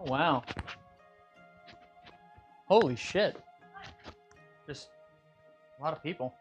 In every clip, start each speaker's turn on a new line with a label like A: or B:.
A: Oh, wow. Holy shit. Just a lot of people.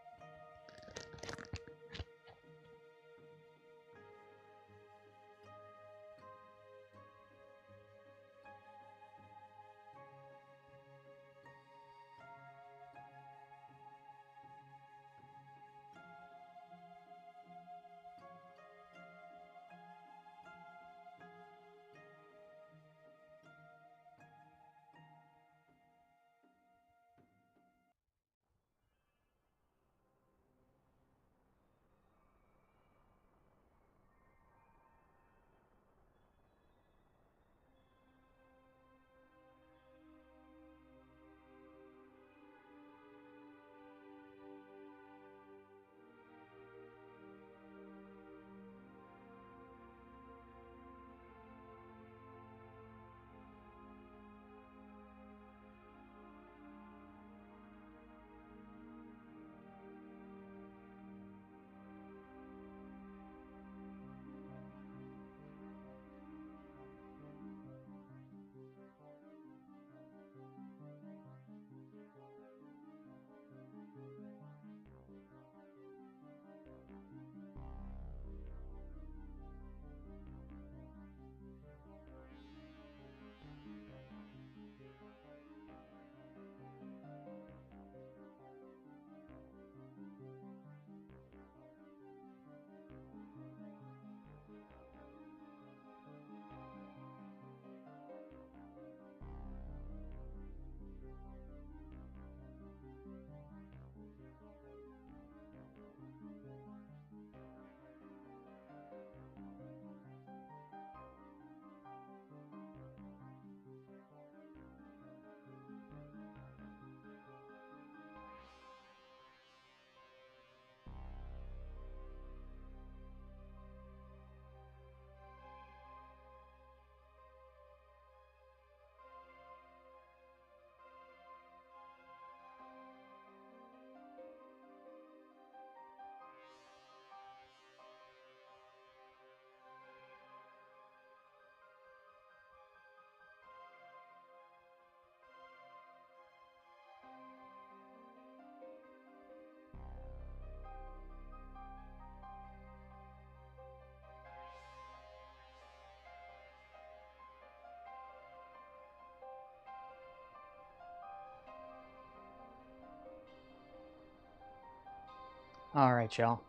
A: Alright, y'all.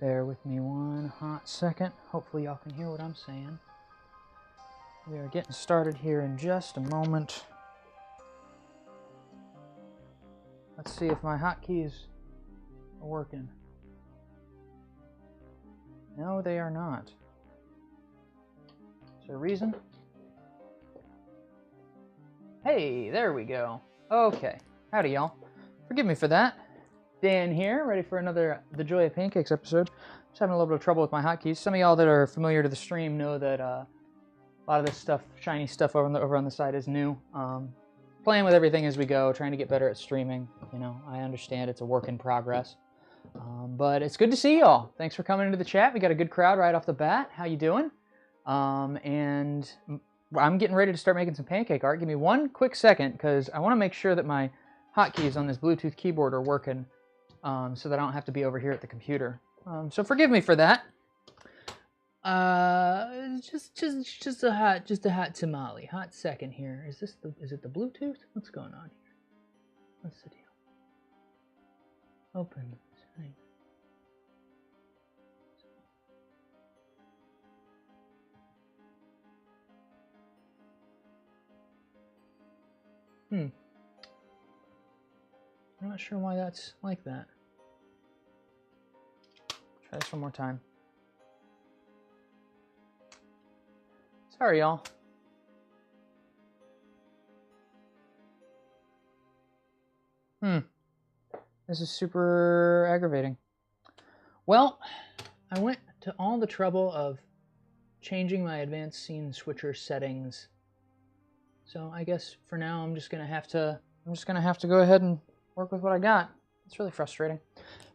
A: Bear with me one hot second. Hopefully y'all can hear what I'm saying. We are getting started here in just a moment. Let's see if my hotkeys are working. No, they are not. Is there a reason? Hey, there we go. Okay. Howdy, y'all. Forgive me for that. Dan here, ready for another The Joy of Pancakes episode. Just having a little bit of trouble with my hotkeys. Some of y'all that are familiar to the stream know that a lot of this stuff, shiny stuff over on the side is new. Playing with everything as we go, trying to get better at streaming. You know, I understand it's a work in progress. But it's good to see y'all. Thanks for coming into the chat. We got a good crowd right off the bat. How you doing? And I'm getting ready to start making some pancake art. Give me one quick second, because I want to make sure that my hotkeys on this Bluetooth keyboard are working. So that I don't have to be over here at the computer. So forgive me for that. Just a hot tamale. Hot second here. Is it the Bluetooth? What's going on here? What's the deal? Open. I'm not sure why that's like that. Try this one more time. Sorry, y'all. This is super aggravating. Well, I went to all the trouble of changing my advanced scene switcher settings. So I guess for now I'm just gonna have to go ahead and work with what I got. It's really frustrating.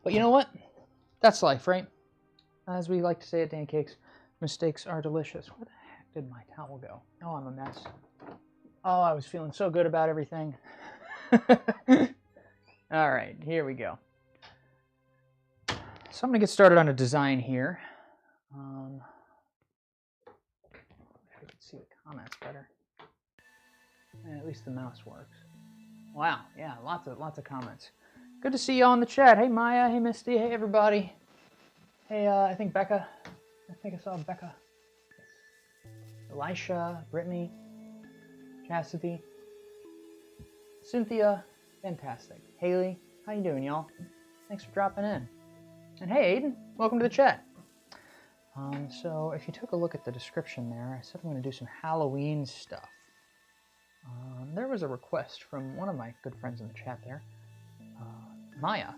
A: But you know what? That's life, right? As we like to say at Dancakes, mistakes are delicious. Where the heck did my towel go? Oh, I'm a mess. Oh, I was feeling so good about everything. All right, here we go. So I'm going to get started on a design here. Wish I could see the comments better. At least the mouse works. Wow, yeah, lots of comments. Good to see you all in the chat. Hey Maya, hey Misty, hey everybody. Hey, I think Becca. I think I saw Becca. Elisha, Brittany, Chastity, Cynthia, fantastic. Haley, how you doing, y'all? Thanks for dropping in. And hey, Aiden, welcome to the chat. So if you took a look at the description there, I said I'm going to do some Halloween stuff. There was a request from one of my good friends in the chat there, Maya,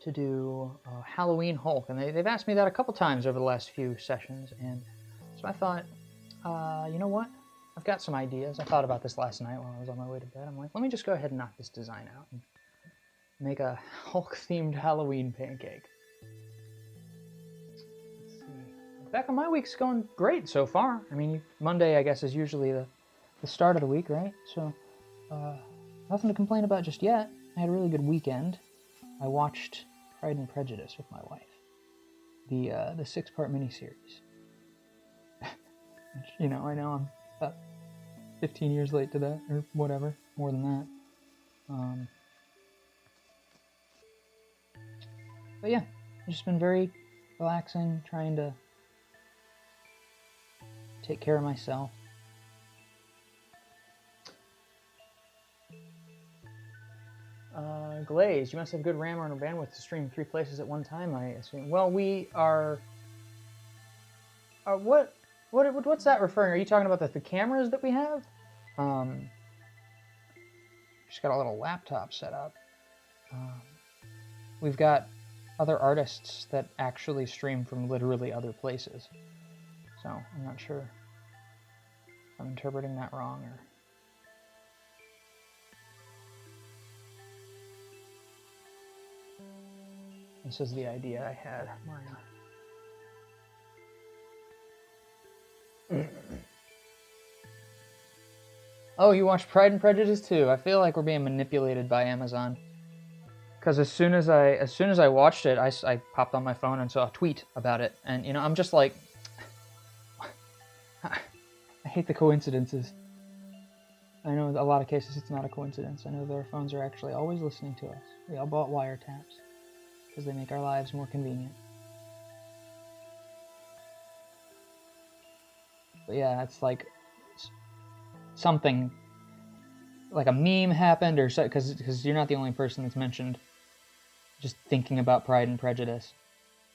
A: to do Halloween Hulk, and they've asked me that a couple times over the last few sessions, and so I thought, you know what? I've got some ideas. I thought about this last night while I was on my way to bed. I'm like, let me just go ahead and knock this design out and make a Hulk-themed Halloween pancake. Let's see. Becca, my week's going great so far. I mean, Monday, I guess, is usually the start of the week, right? So, nothing to complain about just yet. I had a really good weekend. I watched Pride and Prejudice with my wife, the 6-part miniseries. Which, you know, I know I'm about 15 years late to that, or whatever, more than that. But yeah, it's just been very relaxing, trying to take care of myself. Glaze, you must have good RAM or bandwidth to stream 3 places at one time, I assume. Well, we are... what's that referring? Are you talking about the cameras that we have? Just got a little laptop set up. We've got other artists that actually stream from literally other places. So, I'm not sure if I'm interpreting that wrong or... This is the idea I had, Maya. Oh, you watched Pride and Prejudice too? I feel like we're being manipulated by Amazon. Because as soon as I watched it, I popped on my phone and saw a tweet about it, and you know, I'm just like, I hate the coincidences. I know in a lot of cases it's not a coincidence. I know their phones are actually always listening to us. We all bought wiretaps because they make our lives more convenient. But yeah, it's like something, like a meme happened, or because you're not the only person that's mentioned just thinking about Pride and Prejudice.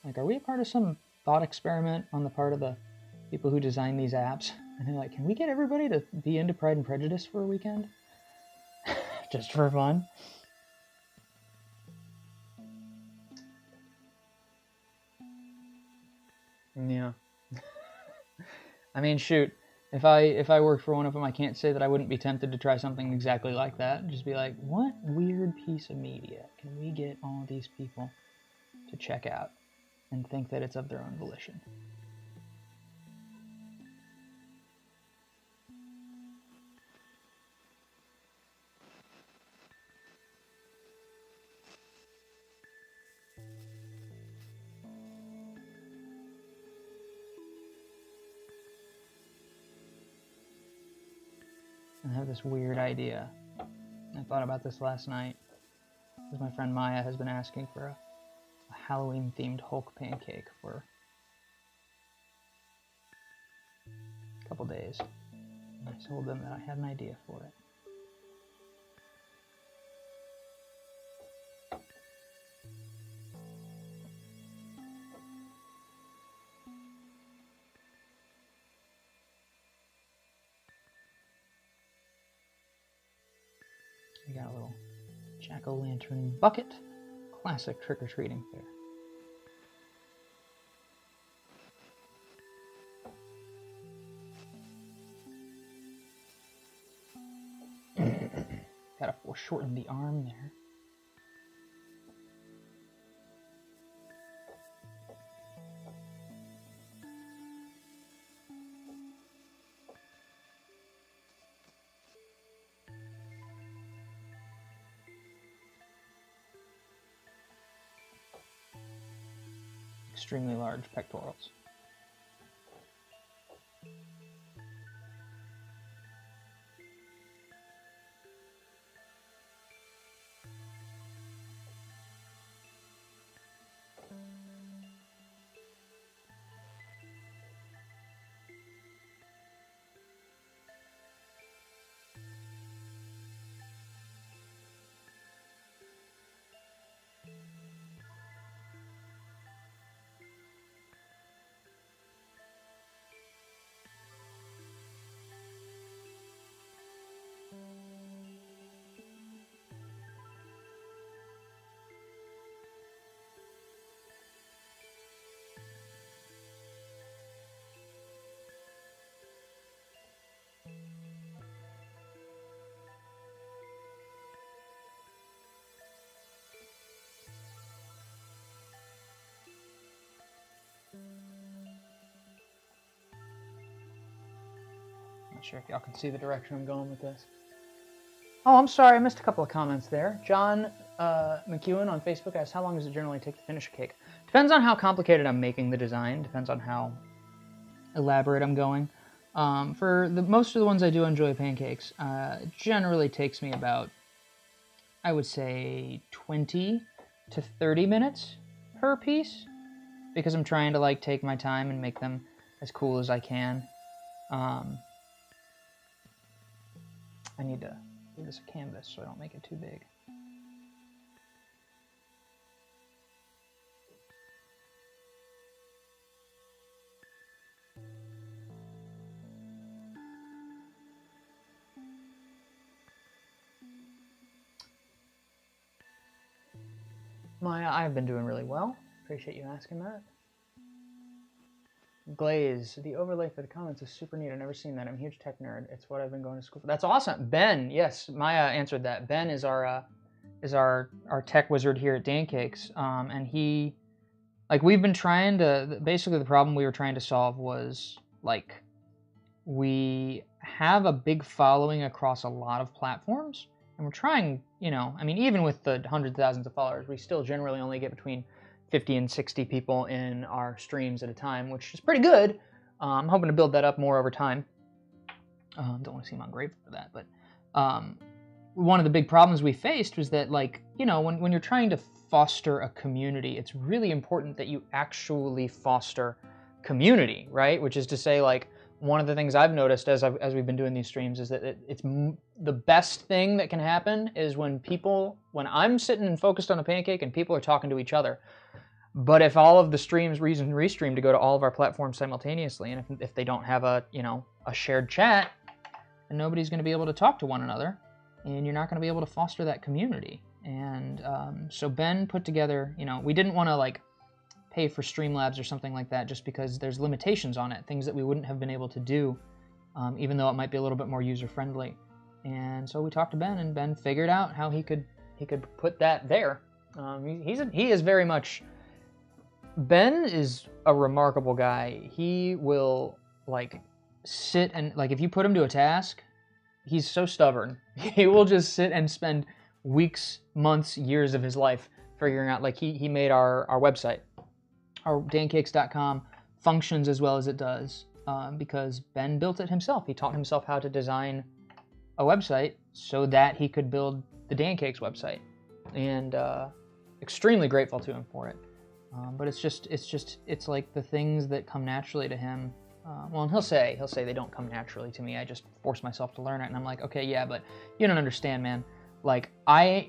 A: Like, are we a part of some thought experiment on the part of the people who design these apps? And they're like, can we get everybody to be into Pride and Prejudice for a weekend? Just for fun? Yeah. I mean, shoot. If I worked for one of them, I can't say that I wouldn't be tempted to try something exactly like that. Just be like, what weird piece of media can we get all these people to check out and think that it's of their own volition? I have this weird idea. I thought about this last night, because my friend Maya has been asking for a Halloween-themed Hulk pancake for a couple days. And I told them that I had an idea for it. We got a little jack-o'-lantern bucket. Classic trick-or-treating fare. Gotta foreshorten the arm there. extremely large pectorals. Not sure if y'all can see the direction I'm going with this. Oh, I'm sorry, I missed a couple of comments there. John McEwen on Facebook asks, how long does it generally take to finish a cake? Depends on how complicated I'm making the design. Depends on how elaborate I'm going. For most of the ones I do on Joy Pancakes, it generally takes me about, I would say, 20 to 30 minutes per piece, because I'm trying to like take my time and make them as cool as I can. I need to give this a canvas so I don't make it too big. Maya, I've been doing really well. Appreciate you asking that. Glaze, the overlay for the comments is super neat. I've never seen that. I'm a huge tech nerd. It's what I've been going to school for. That's awesome. Ben, yes, Maya answered that. Ben is our tech wizard here at Dancakes, and he, like, we've been trying to, basically the problem we were trying to solve was, like, we have a big following across a lot of platforms, and we're trying, you know, I mean, even with the hundreds of thousands of followers, we still generally only get between 50 and 60 people in our streams at a time, which is pretty good. I'm hoping to build that up more over time. Don't want to seem ungrateful for that, but one of the big problems we faced was that, like, you know, when you're trying to foster a community, it's really important that you actually foster community, right? Which is to say, like, one of the things I've noticed as we've been doing these streams is that it's the best thing that can happen is when I'm sitting and focused on a pancake and people are talking to each other. But if all of the streams restream to go to all of our platforms simultaneously, and if they don't have a shared chat, then nobody's going to be able to talk to one another, and you're not going to be able to foster that community. And so Ben put together, you know, we didn't want to like pay for Streamlabs or something like that just because there's limitations on it, things that we wouldn't have been able to do, even though it might be a little bit more user-friendly. And so we talked to Ben, and Ben figured out how he could put that there. He is very much... Ben is a remarkable guy. He will, like, sit and, like, if you put him to a task, he's so stubborn. He will just sit and spend weeks, months, years of his life figuring out, like, he made our website. Our Dancakes.com functions as well as it does because Ben built it himself. He taught himself how to design a website so that he could build the Dancakes website. And extremely grateful to him for it. But it's like the things that come naturally to him. Well, and he'll say they don't come naturally to me. I just force myself to learn it, and I'm like, okay, yeah, but you don't understand, man. Like my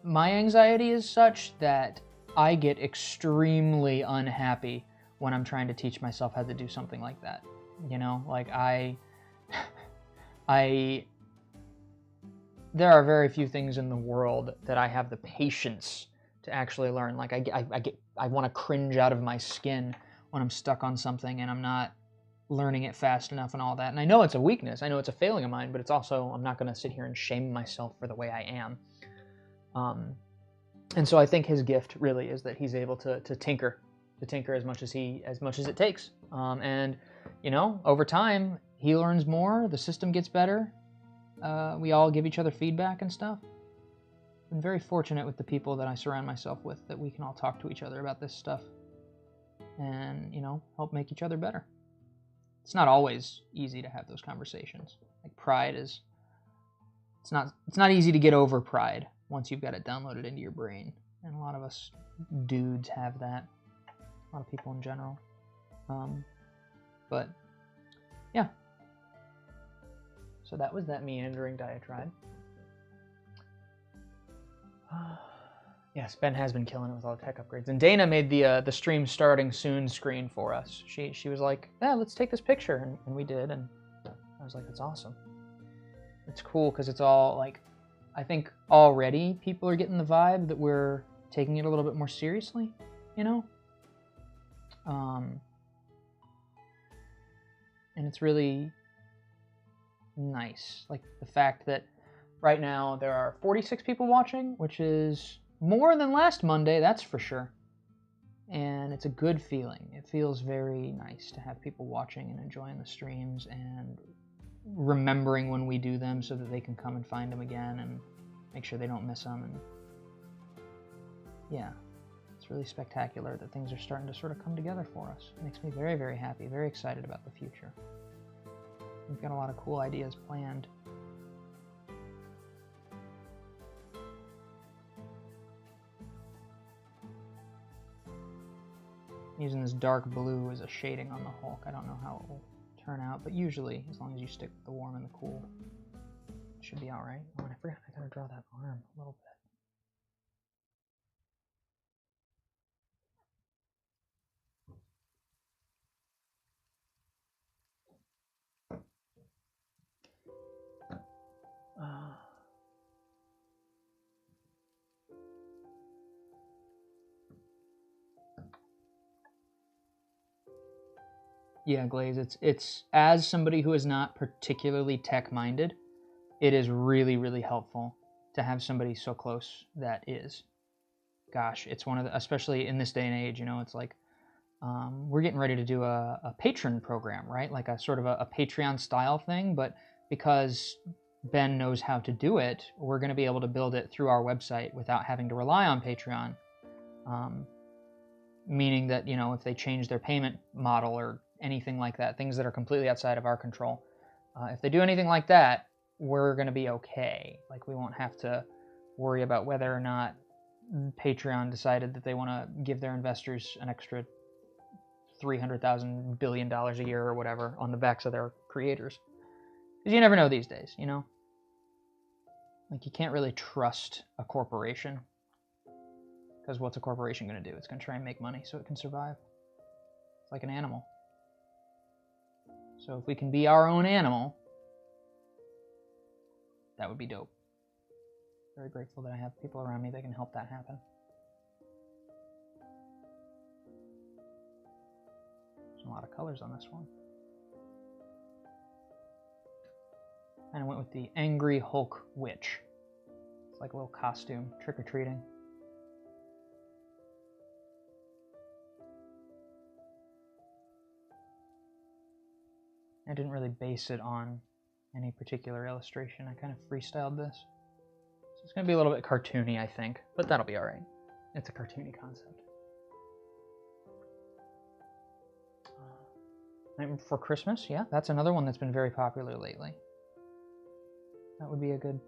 A: anxiety is such that I get extremely unhappy when I'm trying to teach myself how to do something like that. You know, like there are very few things in the world that I have the patience to actually learn. Like I want to cringe out of my skin when I'm stuck on something and I'm not learning it fast enough and all that. And I know it's a weakness. I know it's a failing of mine, but it's also, I'm not going to sit here and shame myself for the way I am. And so I think his gift really is that he's able to tinker as much as it takes. And you know, over time he learns more, the system gets better. We all give each other feedback and stuff. I'm very fortunate with the people that I surround myself with, that we can all talk to each other about this stuff. and, you know, help make each other better. It's not always easy to have those conversations. Like pride is, it's not easy to get over pride once you've got it downloaded into your brain. And a lot of us dudes have that. A lot of people in general. But yeah. So that was that meandering diatribe. Yes, Ben has been killing it with all the tech upgrades. And Dana made the stream starting soon screen for us. She was like, yeah, let's take this picture. And we did. And I was like, that's awesome. It's cool because it's all like, I think already people are getting the vibe that we're taking it a little bit more seriously, you know? And it's really nice. Like the fact that right now there are 46 people watching, which is more than last Monday, that's for sure. And it's a good feeling. It feels very nice to have people watching and enjoying the streams and remembering when we do them so that they can come and find them again and make sure they don't miss them. And yeah, it's really spectacular that things are starting to sort of come together for us. It makes me very, very happy, very excited about the future. We've got a lot of cool ideas planned. Using this dark blue as a shading on the Hulk. I don't know how it will turn out, but usually, as long as you stick with the warm and the cool, it should be alright. Oh, and I forgot, I gotta draw that arm a little bit. Yeah, Glaze, it's as somebody who is not particularly tech-minded, it is really, really helpful to have somebody so close that is. Gosh, it's one of the, especially in this day and age, you know, it's like, we're getting ready to do a patron program, right? Like a sort of a Patreon style thing, but because Ben knows how to do it, we're going to be able to build it through our website without having to rely on Patreon. Meaning that, you know, if they change their payment model or anything like that, things that are completely outside of our control, if they do anything like that, we're going to be okay. Like, we won't have to worry about whether or not Patreon decided that they want to give their investors an extra $300,000 billion a year or whatever on the backs of their creators. Because you never know these days, you know? Like, you can't really trust a corporation. Because what's a corporation going to do? It's going to try and make money so it can survive. It's like an animal. So if we can be our own animal, that would be dope. Very grateful that I have people around me that can help that happen. There's a lot of colors on this one. And I went with the Angry Hulk Witch. It's like a little costume, trick-or-treating. I didn't really base it on any particular illustration. I kind of freestyled this. So it's going to be a little bit cartoony, I think, but that'll be alright. It's a cartoony concept. Nightmare Before Christmas, yeah, that's another one that's been very popular lately. That would be a good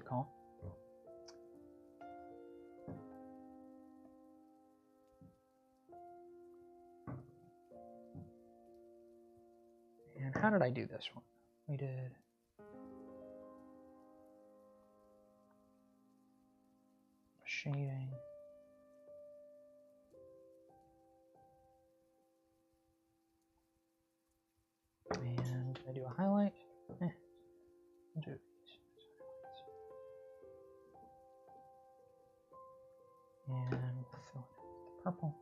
A: call. And how did I do this one? We did shading. And did I do a highlight? I'll do and we'll fill it with purple.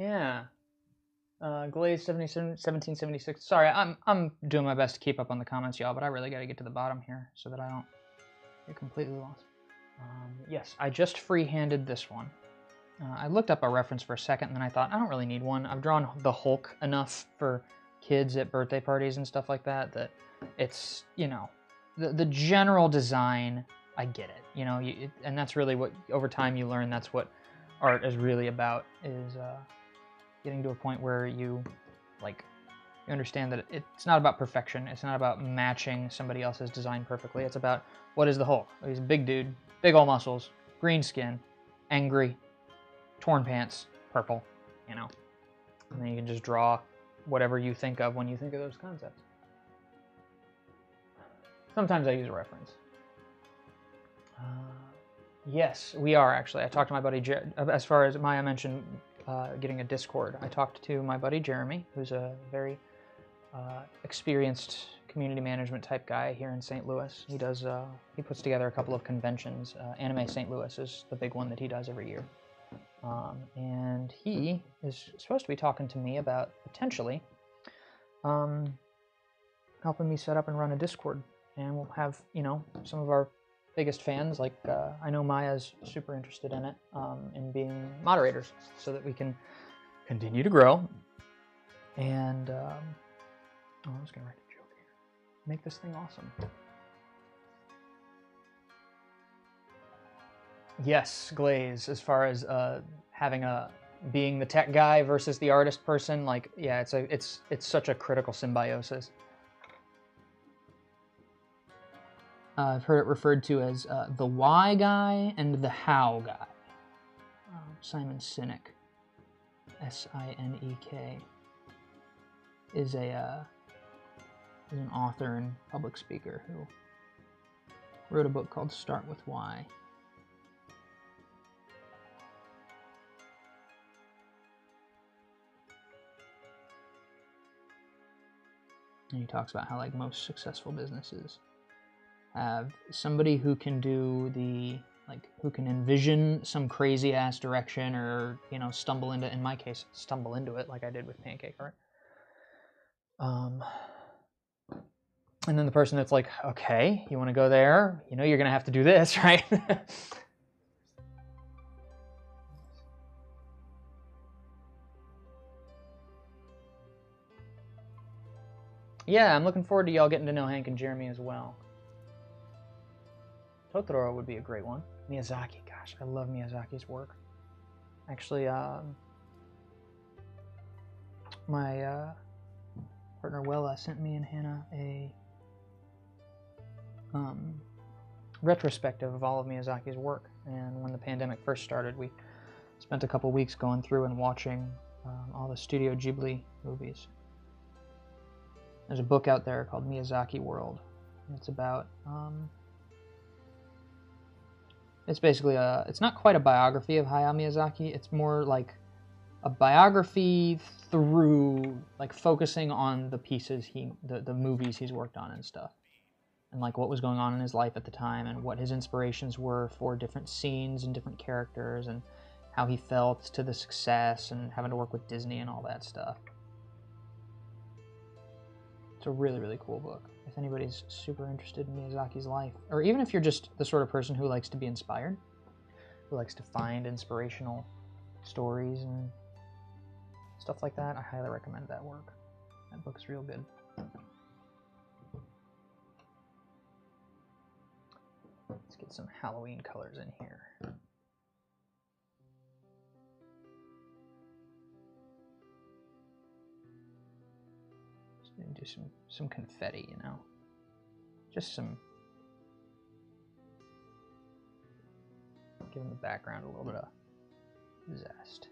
A: Yeah. Glaze 1776. Sorry, I'm doing my best to keep up on the comments, y'all, but I really got to get to the bottom here so that I don't get completely lost. Yes, I just free-handed this one. I looked up a reference for a second, and then I thought, I don't really need one. I've drawn the Hulk enough for kids at birthday parties and stuff like that, that it's, you know, the general design, I get it, you know, and that's really what, over time you learn that's what art is really about, is getting to a point where you, like, you understand that it's not about perfection, it's not about matching somebody else's design perfectly, it's about, what is the Hulk? He's a big dude, big old muscles, green skin, angry, torn pants, purple, you know. And then you can just draw whatever you think of when you think of those concepts. Sometimes I use a reference. Yes, we are actually. I talked to my buddy, as far as Maya mentioned getting a Discord, I talked to my buddy Jeremy, who's a very experienced community management type guy here in St. Louis. He does, he puts together a couple of conventions. Anime St. Louis is the big one that he does every year. And he is supposed to be talking to me about potentially helping me set up and run a Discord. And we'll have, you know, some of our biggest fans, like I know Maya's super interested in it, in being moderators so that we can continue to grow. And oh, I was going to write a joke here. Make this thing awesome. Yes, Glaze, as far as having being the tech guy versus the artist person, like, yeah, it's such a critical symbiosis. I've heard it referred to as the why guy and the how guy. Simon Sinek, S-I-N-E-K, is an author and public speaker who wrote a book called Start With Why. And he talks about how, like, most successful businesses have somebody who can do the, like, who can envision some crazy ass direction, or, you know, stumble into, in my case, stumble into it like I did with Pancake art. And then the person that's like, okay, you want to go there? You know, you're going to have to do this, right? Yeah, I'm looking forward to y'all getting to know Hank and Jeremy as well. Totoro would be a great one. Miyazaki, gosh, I love Miyazaki's work. Actually, my partner Wella sent me and Hannah a retrospective of all of Miyazaki's work. And when the pandemic first started, we spent a couple weeks going through and watching all the Studio Ghibli movies. There's a book out there called Miyazaki World. It's about, it's basically it's not quite a biography of Hayao Miyazaki. It's more like a biography through, like, focusing on the pieces the movies he's worked on and stuff. And, like, what was going on in his life at the time, and what his inspirations were for different scenes and different characters, and how he felt to the success and having to work with Disney and all that stuff. It's a really, really cool book. If anybody's super interested in Miyazaki's life, or even if you're just the sort of person who likes to be inspired, who likes to find inspirational stories and stuff like that, I highly recommend that work. That book's real good. Let's get some Halloween colors in here. And do some confetti, you know, just some, giving the background a little bit of zest.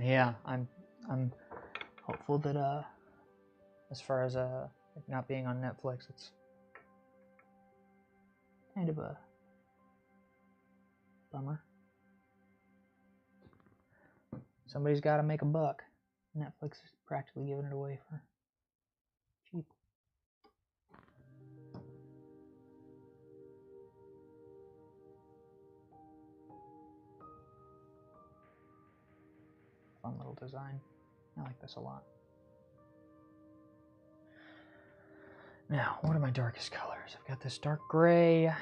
A: Yeah, I'm hopeful that as far as not being on Netflix, it's Kind of a bummer. Somebody's got to make a buck. Netflix is practically giving it away for cheap. Fun little design. I like this a lot. Now, what are my darkest colors? I've got this dark gray.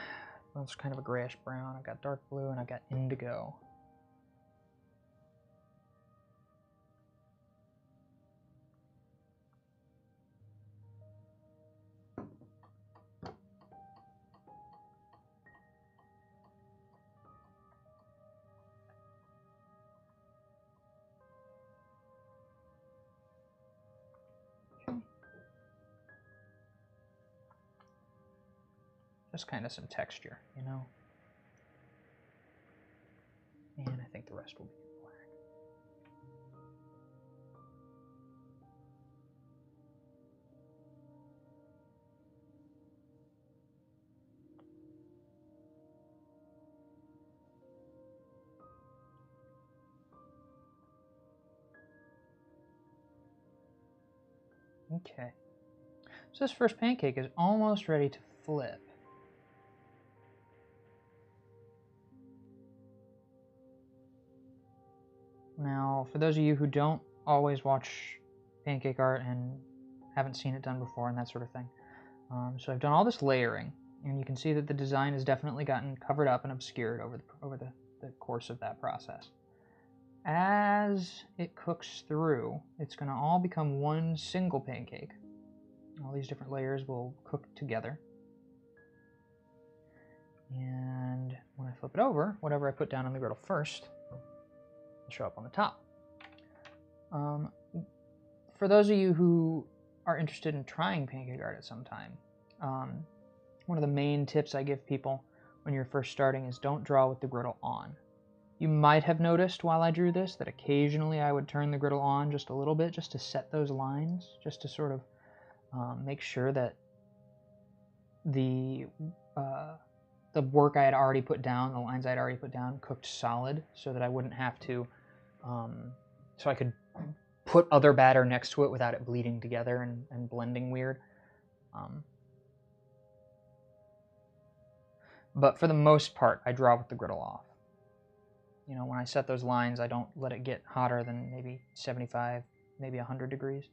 A: Well, it's kind of a grayish brown. I've got dark blue, and I've got indigo. Just kind of some texture, you know? And I think the rest will be black. Okay. So this first pancake is almost ready to flip. Now, for those of you who don't always watch pancake art and haven't seen it done before and that sort of thing, so I've done all this layering, and you can see that the design has definitely gotten covered up and obscured over the course of that process. As it cooks through, it's going to all become one single pancake. All these different layers will cook together. And when I flip it over, whatever I put down on the griddle first show up on the top. For those of you who are interested in trying pancake art at some time, one of the main tips I give people when you're first starting is don't draw with the griddle on. You might have noticed while I drew this that occasionally I would turn the griddle on just a little bit just to set those lines, just to sort of make sure that the work I had already put down, the lines I had already put down, cooked solid, so that I wouldn't have to, so I could put other batter next to it without it bleeding together and blending weird. But for the most part, I draw with the griddle off. You know, when I set those lines, I don't let it get hotter than maybe 75, maybe 100 degrees.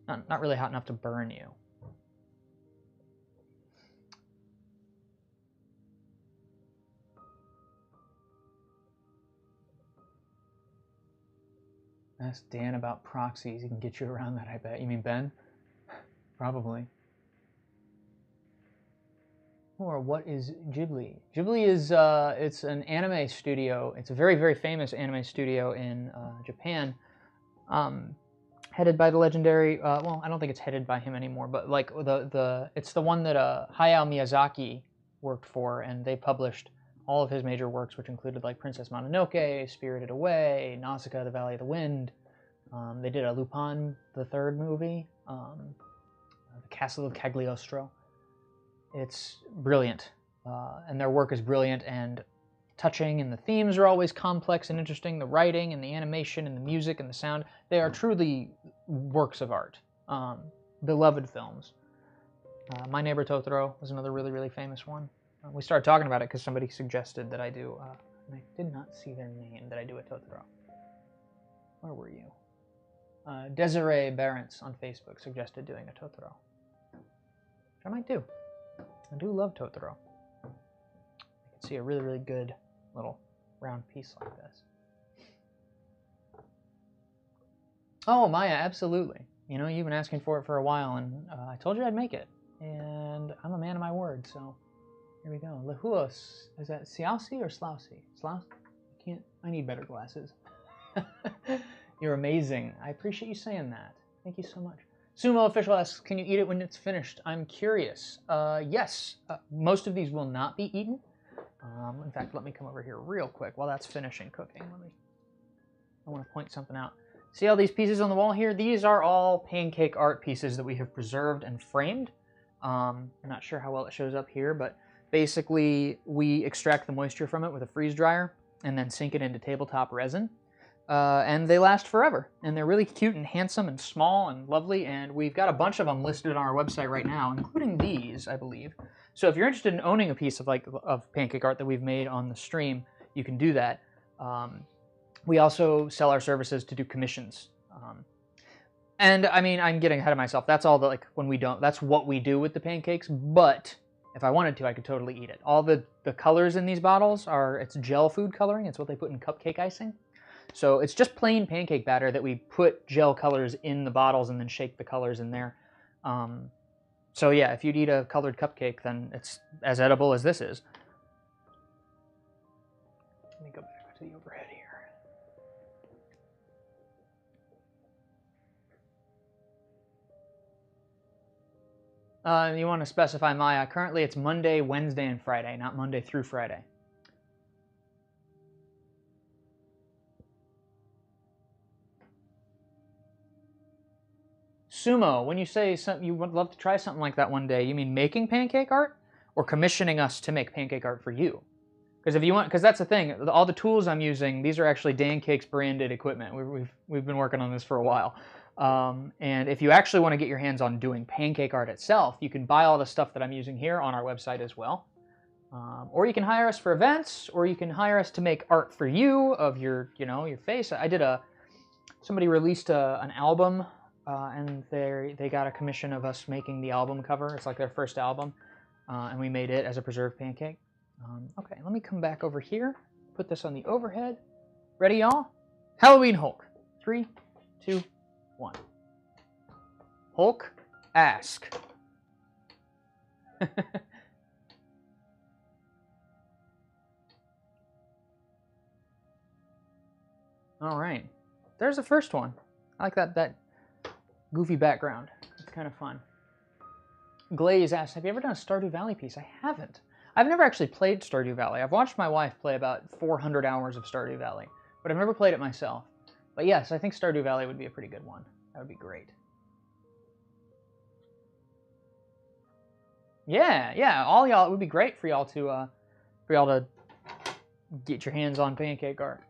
A: Not really hot enough to burn you. Ask Dan about proxies. He can get you around that, I bet. You mean Ben? Probably. Or what is Ghibli? Ghibli is it's an anime studio. It's a very, very famous anime studio in Japan, headed by the legendary. Well, I don't think it's headed by him anymore, but like it's the one that Hayao Miyazaki worked for, and they published all of his major works, which included like Princess Mononoke, Spirited Away, Nausicaa, The Valley of the Wind. They did a Lupin the Third movie, The Castle of Cagliostro. It's brilliant, and their work is brilliant and touching, and the themes are always complex and interesting. The writing and the animation and the music and the sound, they are truly works of art. Beloved films. My Neighbor Totoro was another really, really famous one. We started talking about it because somebody suggested that I do, and I did not see their name, that I do a Totoro. Where were you? Desiree Barents on Facebook suggested doing a Totoro, which I might do. I do love Totoro. I can see a really, really good little round piece like this. Oh, Maya, absolutely. You know, you've been asking for it for a while, and I told you I'd make it. And I'm a man of my word, so here we go. Lehuos. Is that Siausi or Slousy? Slouse? I need better glasses. You're amazing. I appreciate you saying that. Thank you so much. Sumo Official asks, can you eat it when it's finished? I'm curious. Yes, most of these will not be eaten. In fact, let me come over here real quick while that's finishing cooking. I want to point something out. See all these pieces on the wall here? These are all pancake art pieces that we have preserved and framed. I'm not sure how well it shows up here, but Basically, we extract the moisture from it with a freeze dryer and then sink it into tabletop resin. And they last forever. And they're really cute and handsome and small and lovely. And we've got a bunch of them listed on our website right now, including these, I believe. So if you're interested in owning a piece of pancake art that we've made on the stream, you can do that. We also sell our services to do commissions. And I mean, I'm getting ahead of myself. That's all that's what we do with the pancakes. But if I wanted to, I could totally eat it. All the colors in these bottles it's gel food coloring. It's what they put in cupcake icing. So it's just plain pancake batter that we put gel colors in the bottles and then shake the colors in there. So yeah, if you'd eat a colored cupcake, then it's as edible as this is. Let me go back to the overhead here. You want to specify Maya. Currently it's Monday, Wednesday, and Friday, not Monday through Friday. Sumo, when you say you would love to try something like that one day, you mean making pancake art or commissioning us to make pancake art for you? Because if you want, because that's the thing, all the tools I'm using, these are actually Dancakes branded equipment. We've been working on this for a while. And if you actually want to get your hands on doing pancake art itself, you can buy all the stuff that I'm using here on our website as well. Or you can hire us for events, or you can hire us to make art for you of your face. Somebody released an album, and they got a commission of us making the album cover. It's like their first album, and we made it as a preserved pancake. Okay, let me come back over here, put this on the overhead. Ready, y'all? Halloween Hulk. 3, 2, 1. Hulk, ask. All right, there's the first one. I like that goofy background. It's kind of fun. Glaze asks, have you ever done a Stardew Valley piece? I haven't. I've never actually played Stardew Valley. I've watched my wife play about 400 hours of Stardew Valley, but I've never played it myself. But yes, I think Stardew Valley would be a pretty good one. That would be great. Yeah, all y'all, it would be great for y'all to get your hands on pancake art.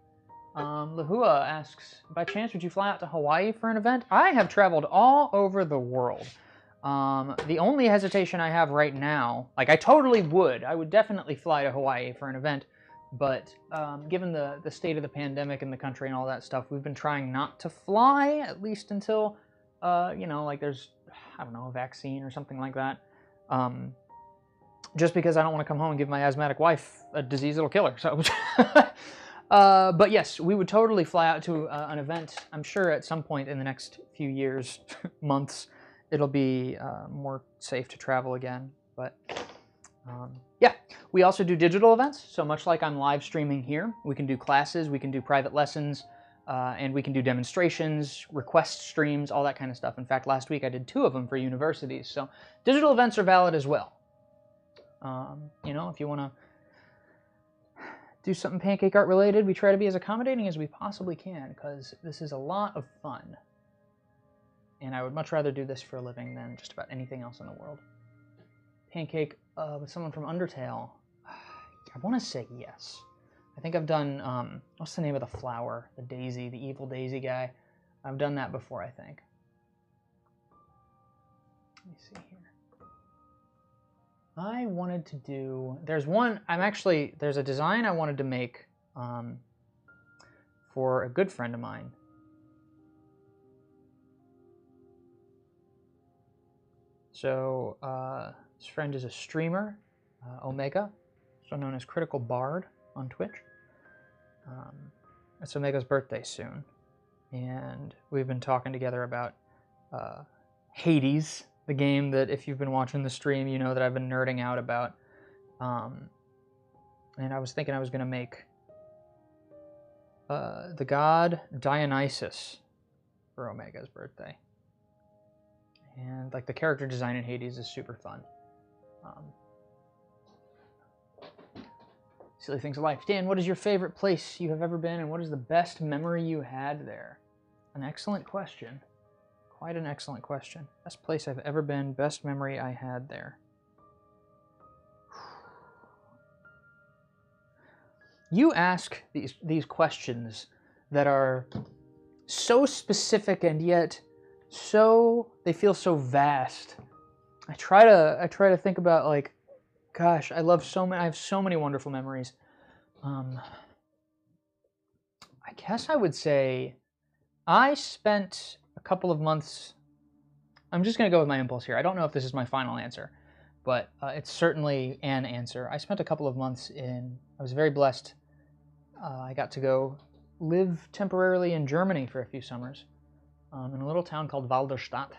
A: Lahua asks, by chance would you fly out to Hawaii for an event? I have traveled all over the world. The only hesitation I have right now, like I totally would, I would definitely fly to Hawaii for an event, but given the state of the pandemic in the country and all that stuff, we've been trying not to fly, at least until, like there's, I don't know, a vaccine or something like that. Just because I don't want to come home and give my asthmatic wife a disease that'll kill her, so... but yes, we would totally fly out to an event. I'm sure at some point in the next few years, months, it'll be more safe to travel again. But yeah, we also do digital events. So much like I'm live streaming here, we can do classes, we can do private lessons, and we can do demonstrations, request streams, all that kind of stuff. In fact, last week I did 2 of them for universities. So digital events are valid as well. If you want to do something pancake art related, we try to be as accommodating as we possibly can, because this is a lot of fun. And I would much rather do this for a living than just about anything else in the world. Pancake with someone from Undertale. I want to say yes. I think I've done, what's the name of the flower? The daisy, the evil daisy guy. I've done that before, I think. Let me see here. I wanted to do, there's a design I wanted to make for a good friend of mine. So this friend is a streamer, Omega, also known as Critical Bard on Twitch. It's Omega's birthday soon, and we've been talking together about Hades, the game that if you've been watching the stream, you know that I've been nerding out about. And I was thinking I was going to make the god Dionysus for Omega's birthday. And like the character design in Hades is super fun. Silly things of life. Dan, what is your favorite place you have ever been, and what is the best memory you had there? An excellent question. Quite an excellent question. Best place I've ever been, best memory I had there. you ask these questions that are so specific and yet they feel so vast. I try to think about, like, gosh, I have so many wonderful memories. I guess I would say I spent a couple of months. I'm just going to go with my impulse here. I don't know if this is my final answer, but it's certainly an answer. I spent a couple of months I was very blessed. I got to go live temporarily in Germany for a few summers, in a little town called Walderstadt,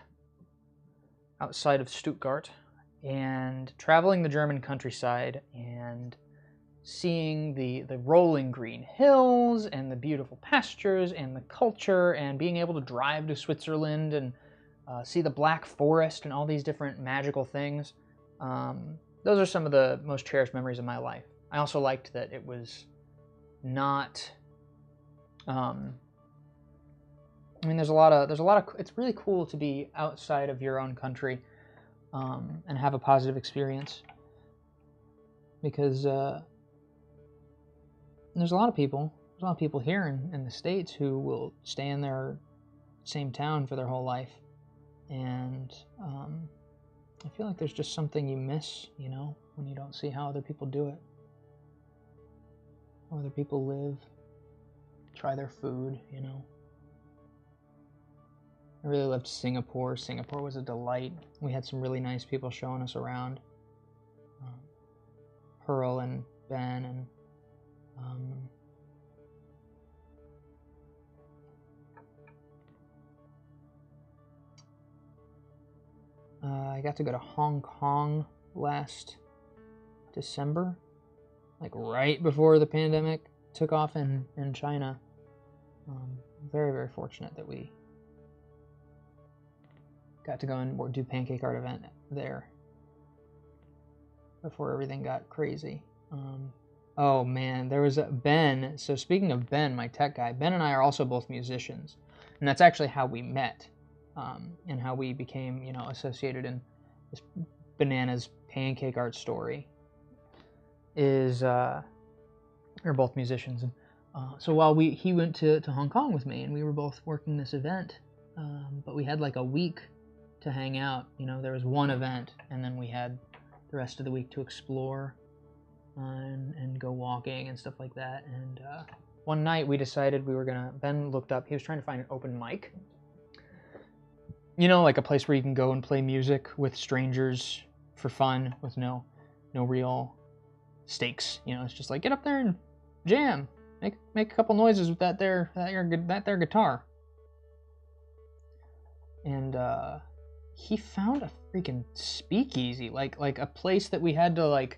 A: outside of Stuttgart, and traveling the German countryside and seeing the rolling green hills and the beautiful pastures and the culture, and being able to drive to Switzerland and see the Black Forest and all these different magical things. Those are some of the most cherished memories of my life. I also liked that it was not. I mean, there's a lot of. It's really cool to be outside of your own country and have a positive experience, because there's a lot of people here in the States who will stay in their same town for their whole life, and I feel like there's just something you miss, when you don't see how other people do it, how other people live, try their food, I really loved Singapore. Singapore was a delight. We had some really nice people showing us around. Pearl and Ben and I got to go to Hong Kong last December, like right before the pandemic took off in China. Very, very fortunate that we got to go and do pancake art event there before everything got crazy. Oh man, there was Ben. So speaking of Ben, my tech guy, Ben and I are also both musicians, and that's actually how we met, and how we became, associated in this bananas pancake art story. Is we're both musicians, and so while he went to Hong Kong with me, and we were both working this event, but we had like a week to hang out. There was one event, and then we had the rest of the week to explore and go walking and stuff like that. And one night we decided Ben looked up, he was trying to find an open mic. Like a place where you can go and play music with strangers for fun with no real stakes. It's just like, get up there and jam, make a couple noises with that there guitar. And he found a freaking speakeasy, like a place that we had to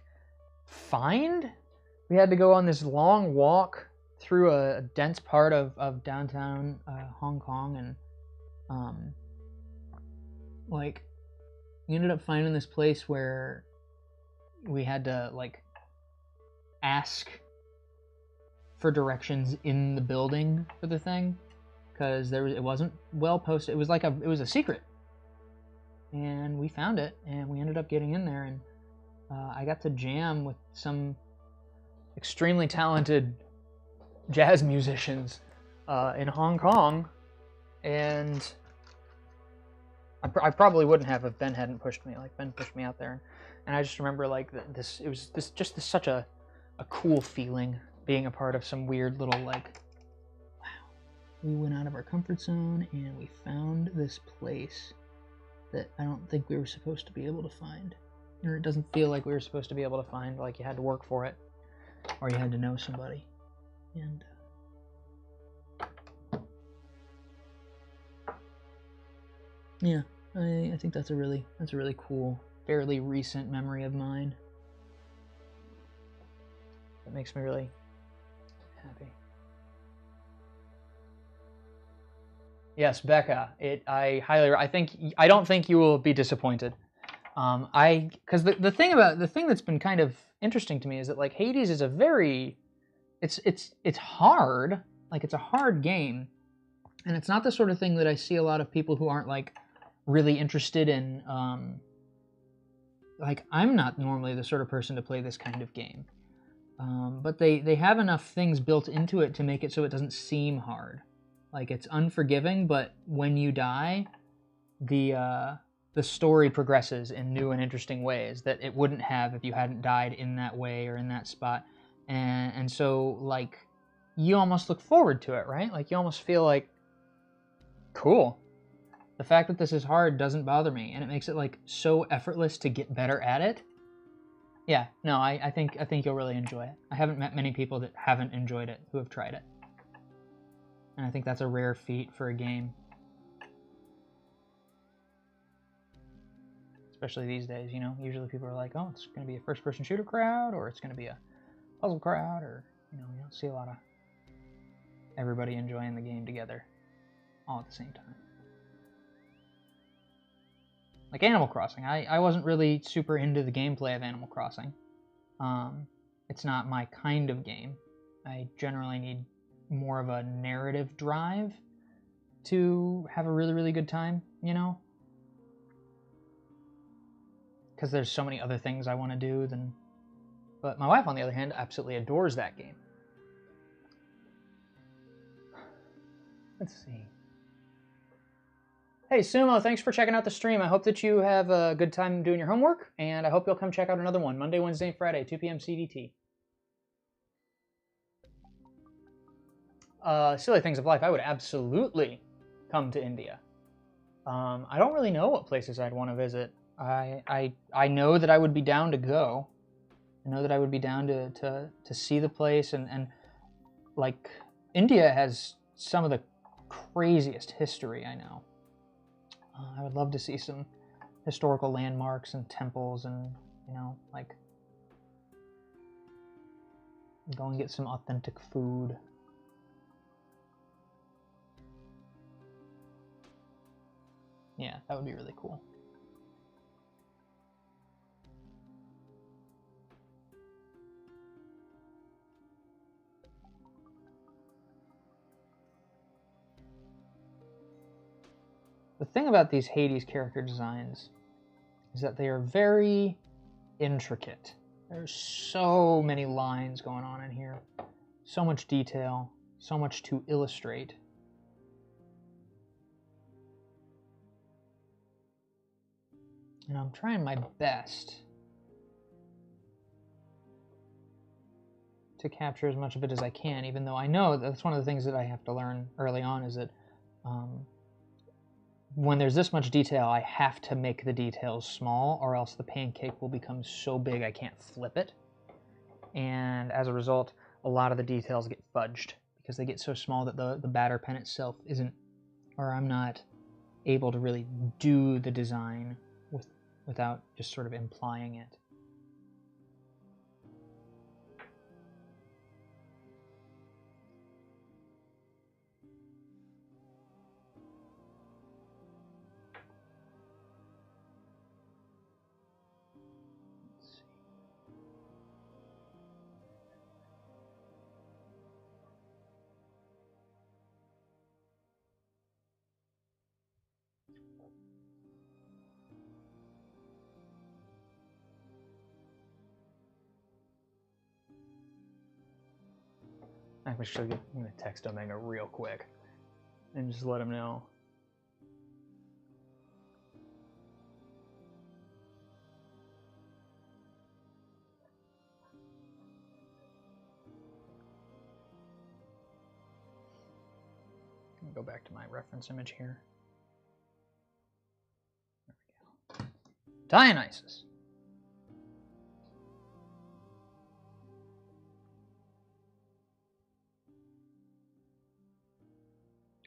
A: find. We had to go on this long walk through a dense part of downtown Hong Kong, and we ended up finding this place where we had to ask for directions in the building for the thing, because it wasn't well posted. It was a secret. And we found it, and we ended up getting in there, and I got to jam with some extremely talented jazz musicians in Hong Kong, and I probably wouldn't have if Ben hadn't pushed me. Ben pushed me out there, and I just remember such a cool feeling being a part of some weird little wow. We went out of our comfort zone, and we found this place that I don't think we were supposed to be able to find. Or it doesn't feel like we were supposed to be able to find, like you had to work for it, or you had to know somebody. And yeah, I think that's a really cool, fairly recent memory of mine. That makes me really happy. Yes, Becca. I don't think you will be disappointed. Because the thing that's been kind of interesting to me is that Hades is it's hard. It's a hard game, and it's not the sort of thing that I see a lot of people who aren't really interested in. I'm not normally the sort of person to play this kind of game. But they have enough things built into it to make it so it doesn't seem hard. Like, it's unforgiving, but when you die, the story progresses in new and interesting ways that it wouldn't have if you hadn't died in that way or in that spot. And so, like, you almost look forward to it, right? Like, you almost feel like, cool. The fact that this is hard doesn't bother me, and it makes it, like, so effortless to get better at it. Yeah, no, I think you'll really enjoy it. I haven't met many people that haven't enjoyed it who have tried it. And I think that's a rare feat for a game. Especially these days, you know? Usually people are like, oh, it's going to be a first-person shooter crowd, or it's going to be a puzzle crowd, or, you don't see a lot of everybody enjoying the game together all at the same time. Like Animal Crossing. I wasn't really super into the gameplay of Animal Crossing. It's not my kind of game. I generally need more of a narrative drive to have a really, really good time, you know? Because there's so many other things I want to do than... But my wife, on the other hand, absolutely adores that game. Let's see. Hey, Sumo, thanks for checking out the stream. I hope that you have a good time doing your homework, and I hope you'll come check out another one, Monday, Wednesday, and Friday, 2 p.m. CDT. Silly Things of Life, I would absolutely come to India. I don't really know what places I'd want to visit. I know that I would be down to go. I know that I would be down to see the place, and like, India has some of the craziest history I know. I would love to see some historical landmarks and temples and, like, go and get some authentic food. Yeah, that would be really cool. The thing about these Hades character designs is that they are very intricate. There's so many lines going on in here. So much detail, so much to illustrate. And I'm trying my best to capture as much of it as I can, even though I know that's one of the things that I have to learn early on, is that when there's this much detail, I have to make the details small, or else the pancake will become so big I can't flip it. And as a result, a lot of the details get fudged because they get so small that the batter pen itself isn't, or I'm not able to really do the design without just sort of implying it. I'm going to text Omega real quick and just let him know. I'm going to go back to my reference image here. There we go. Dionysus.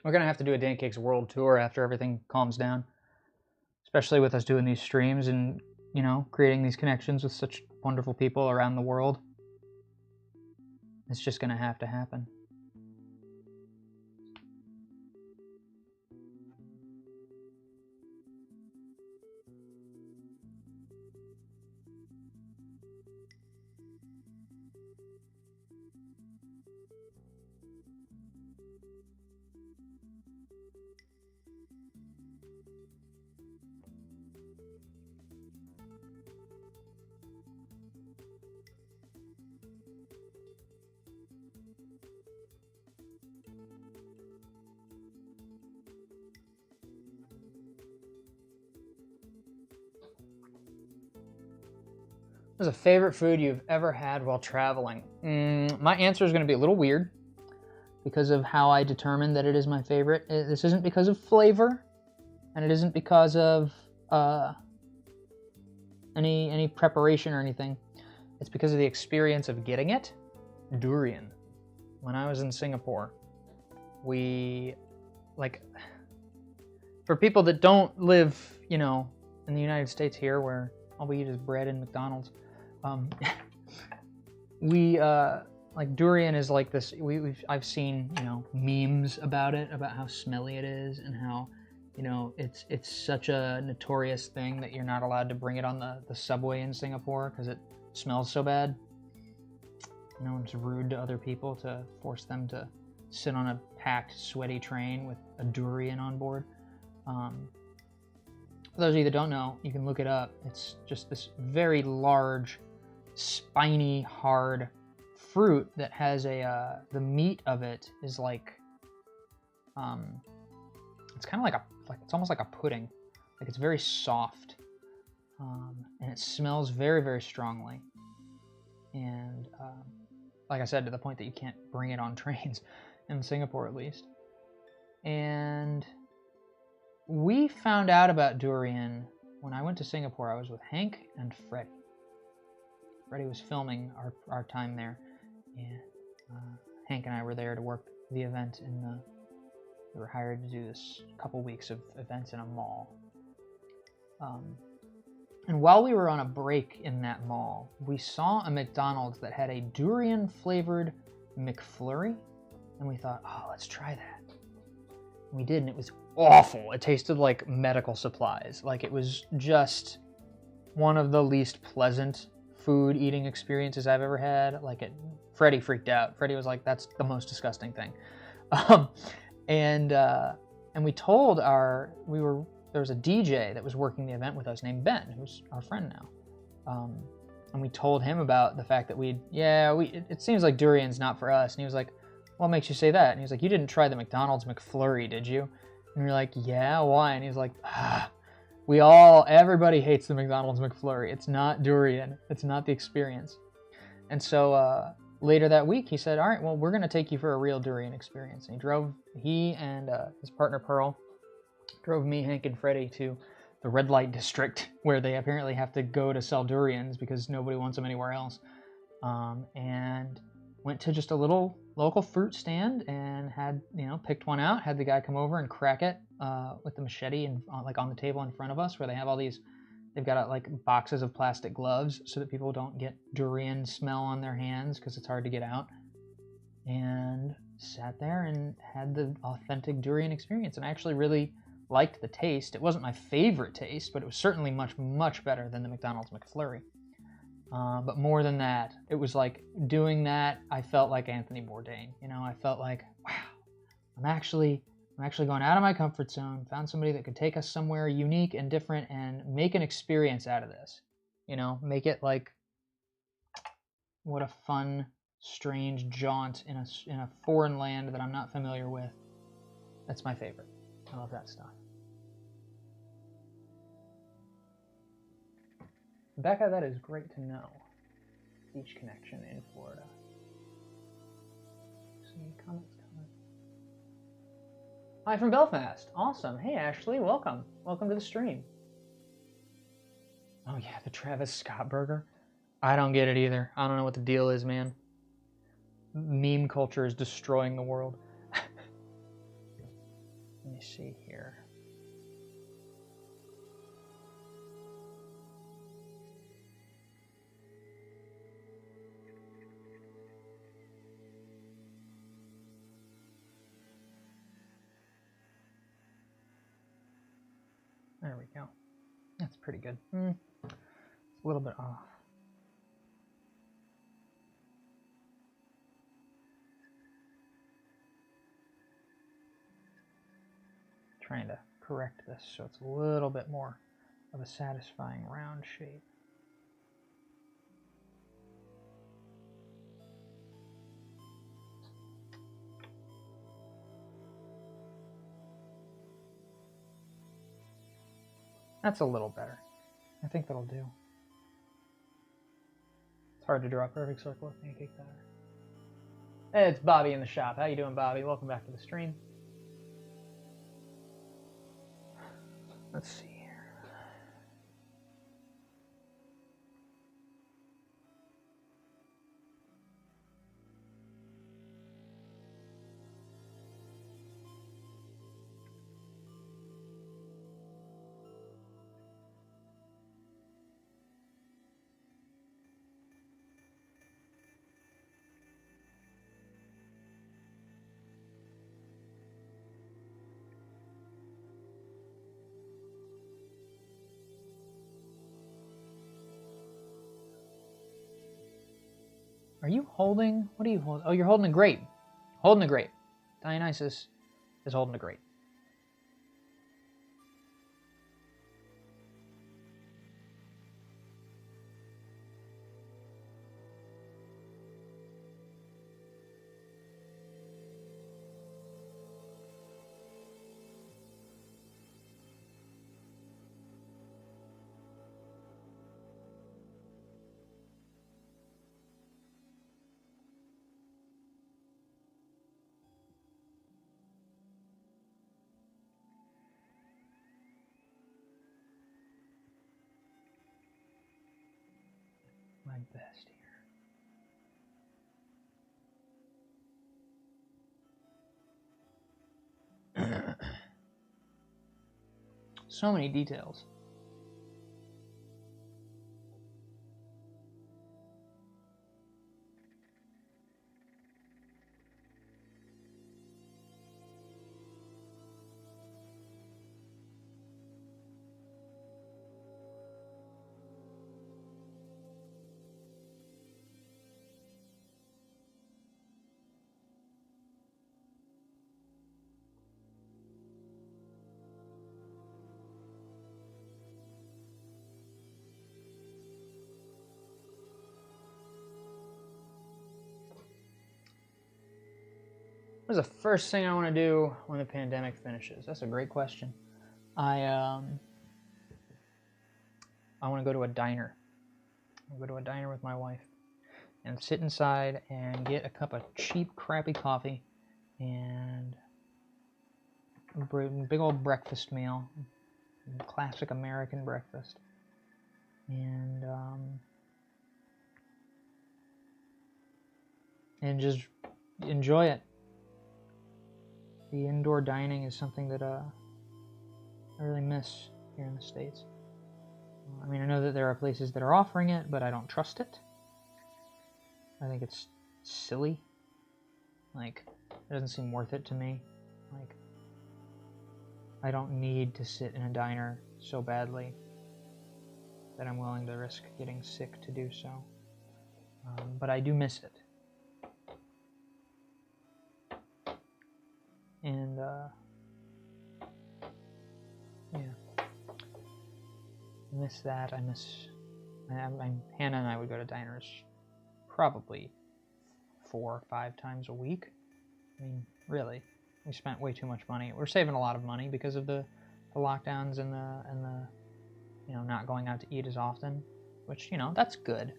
A: We're going to have to do a Dancakes world tour after everything calms down. Especially with us doing these streams and, creating these connections with such wonderful people around the world. It's just going to have to happen. What's a favorite food you've ever had while traveling? My answer is going to be a little weird because of how I determined that it is my favorite. This isn't because of flavor, and it isn't because of any preparation or anything. It's because of the experience of getting it. Durian. When I was in Singapore, we, like, for people that don't live, you know, in the United States here, where all we eat is bread and McDonald's, like, durian is like this. I've seen, you know, memes about it, about how smelly it is and how, you know, it's such a notorious thing that you're not allowed to bring it on the subway in Singapore because it smells so bad. You know, it's rude to other people to force them to sit on a packed, sweaty train with a durian on board. For those of you that don't know, you can look it up. It's just this very large, spiny, hard fruit that has a the meat of it is like it's kind of like it's almost like a pudding. Like, it's very soft, and it smells very, very strongly. And like I said, to the point that you can't bring it on trains in Singapore, at least. And we found out about durian when I went to Singapore. I was with Hank and Freddie. Freddie was filming our time there, and Hank and I were there to work the event we were hired to do this couple weeks of events in a mall. And while we were on a break in that mall, we saw a McDonald's that had a durian-flavored McFlurry, and we thought, oh, let's try that. And we did, and it was awful. It tasted like medical supplies. Like, it was just one of the least pleasant food eating experiences I've ever had. Like, Freddie freaked out. Freddie was like, that's the most disgusting thing. And we told there was a DJ that was working the event with us named Ben, who's our friend now. And we told him about the fact that it seems like durian's not for us. And he was like, what makes you say that? And he was like, you didn't try the McDonald's McFlurry, did you? And we were like, yeah, why? And he was like, everybody hates the McDonald's McFlurry. It's not durian. It's not the experience. And so later that week, he said, all right, well, we're going to take you for a real durian experience. And he and his partner Pearl drove me, Hank, and Freddie to the red light district, where they apparently have to go to sell durians because nobody wants them anywhere else. And went to just a little local fruit stand and picked one out, had the guy come over and crack it with the machete and on the table in front of us, where they have all these, they've got boxes of plastic gloves so that people don't get durian smell on their hands because it's hard to get out. And sat there and had the authentic durian experience, and I actually really liked the taste. It wasn't my favorite taste, but it was certainly much, much better than the McDonald's McFlurry. But more than that, it was like doing that, I felt like Anthony Bourdain. You know, I felt like, wow, I'm actually going out of my comfort zone, found somebody that could take us somewhere unique and different and make an experience out of this. You know, make it like, what a fun, strange jaunt in a foreign land that I'm not familiar with. That's my favorite. I love that stuff. Becca, that is great to know. Beach connection in Florida. See comments. Hi from Belfast. Awesome. Hey Ashley, welcome. Welcome to the stream. Oh yeah, the Travis Scott burger. I don't get it either. I don't know what the deal is, man. Meme culture is destroying the world. Let me see here. There we go. That's pretty good. It's a little bit off. Trying to correct this so it's a little bit more of a satisfying round shape. That's a little better. I think that'll do. It's hard to draw a perfect circle with pancake batter. Hey, it's Bobby in the shop. How you doing, Bobby? Welcome back to the stream. Let's see here. Are you holding? What are you holding? Oh, you're holding a grape. Holding a grape. Dionysus is holding a grape. My best here. So many details. What is the first thing I want to do when the pandemic finishes? That's a great question. I want to go to a diner. I'll go to a diner with my wife and sit inside and get a cup of cheap, crappy coffee and a big old breakfast meal, classic American breakfast, and just enjoy it. The indoor dining is something that I really miss here in the States. I mean, I know that there are places that are offering it, but I don't trust it. I think it's silly. Like, it doesn't seem worth it to me. Like, I don't need to sit in a diner so badly that I'm willing to risk getting sick to do so. But I do miss it. And, yeah. I miss that. Hannah and I would go to diners probably 4 or 5 times a week. I mean, really, we spent way too much money. We're saving a lot of money because of the lockdowns and the not going out to eat as often, which, that's good.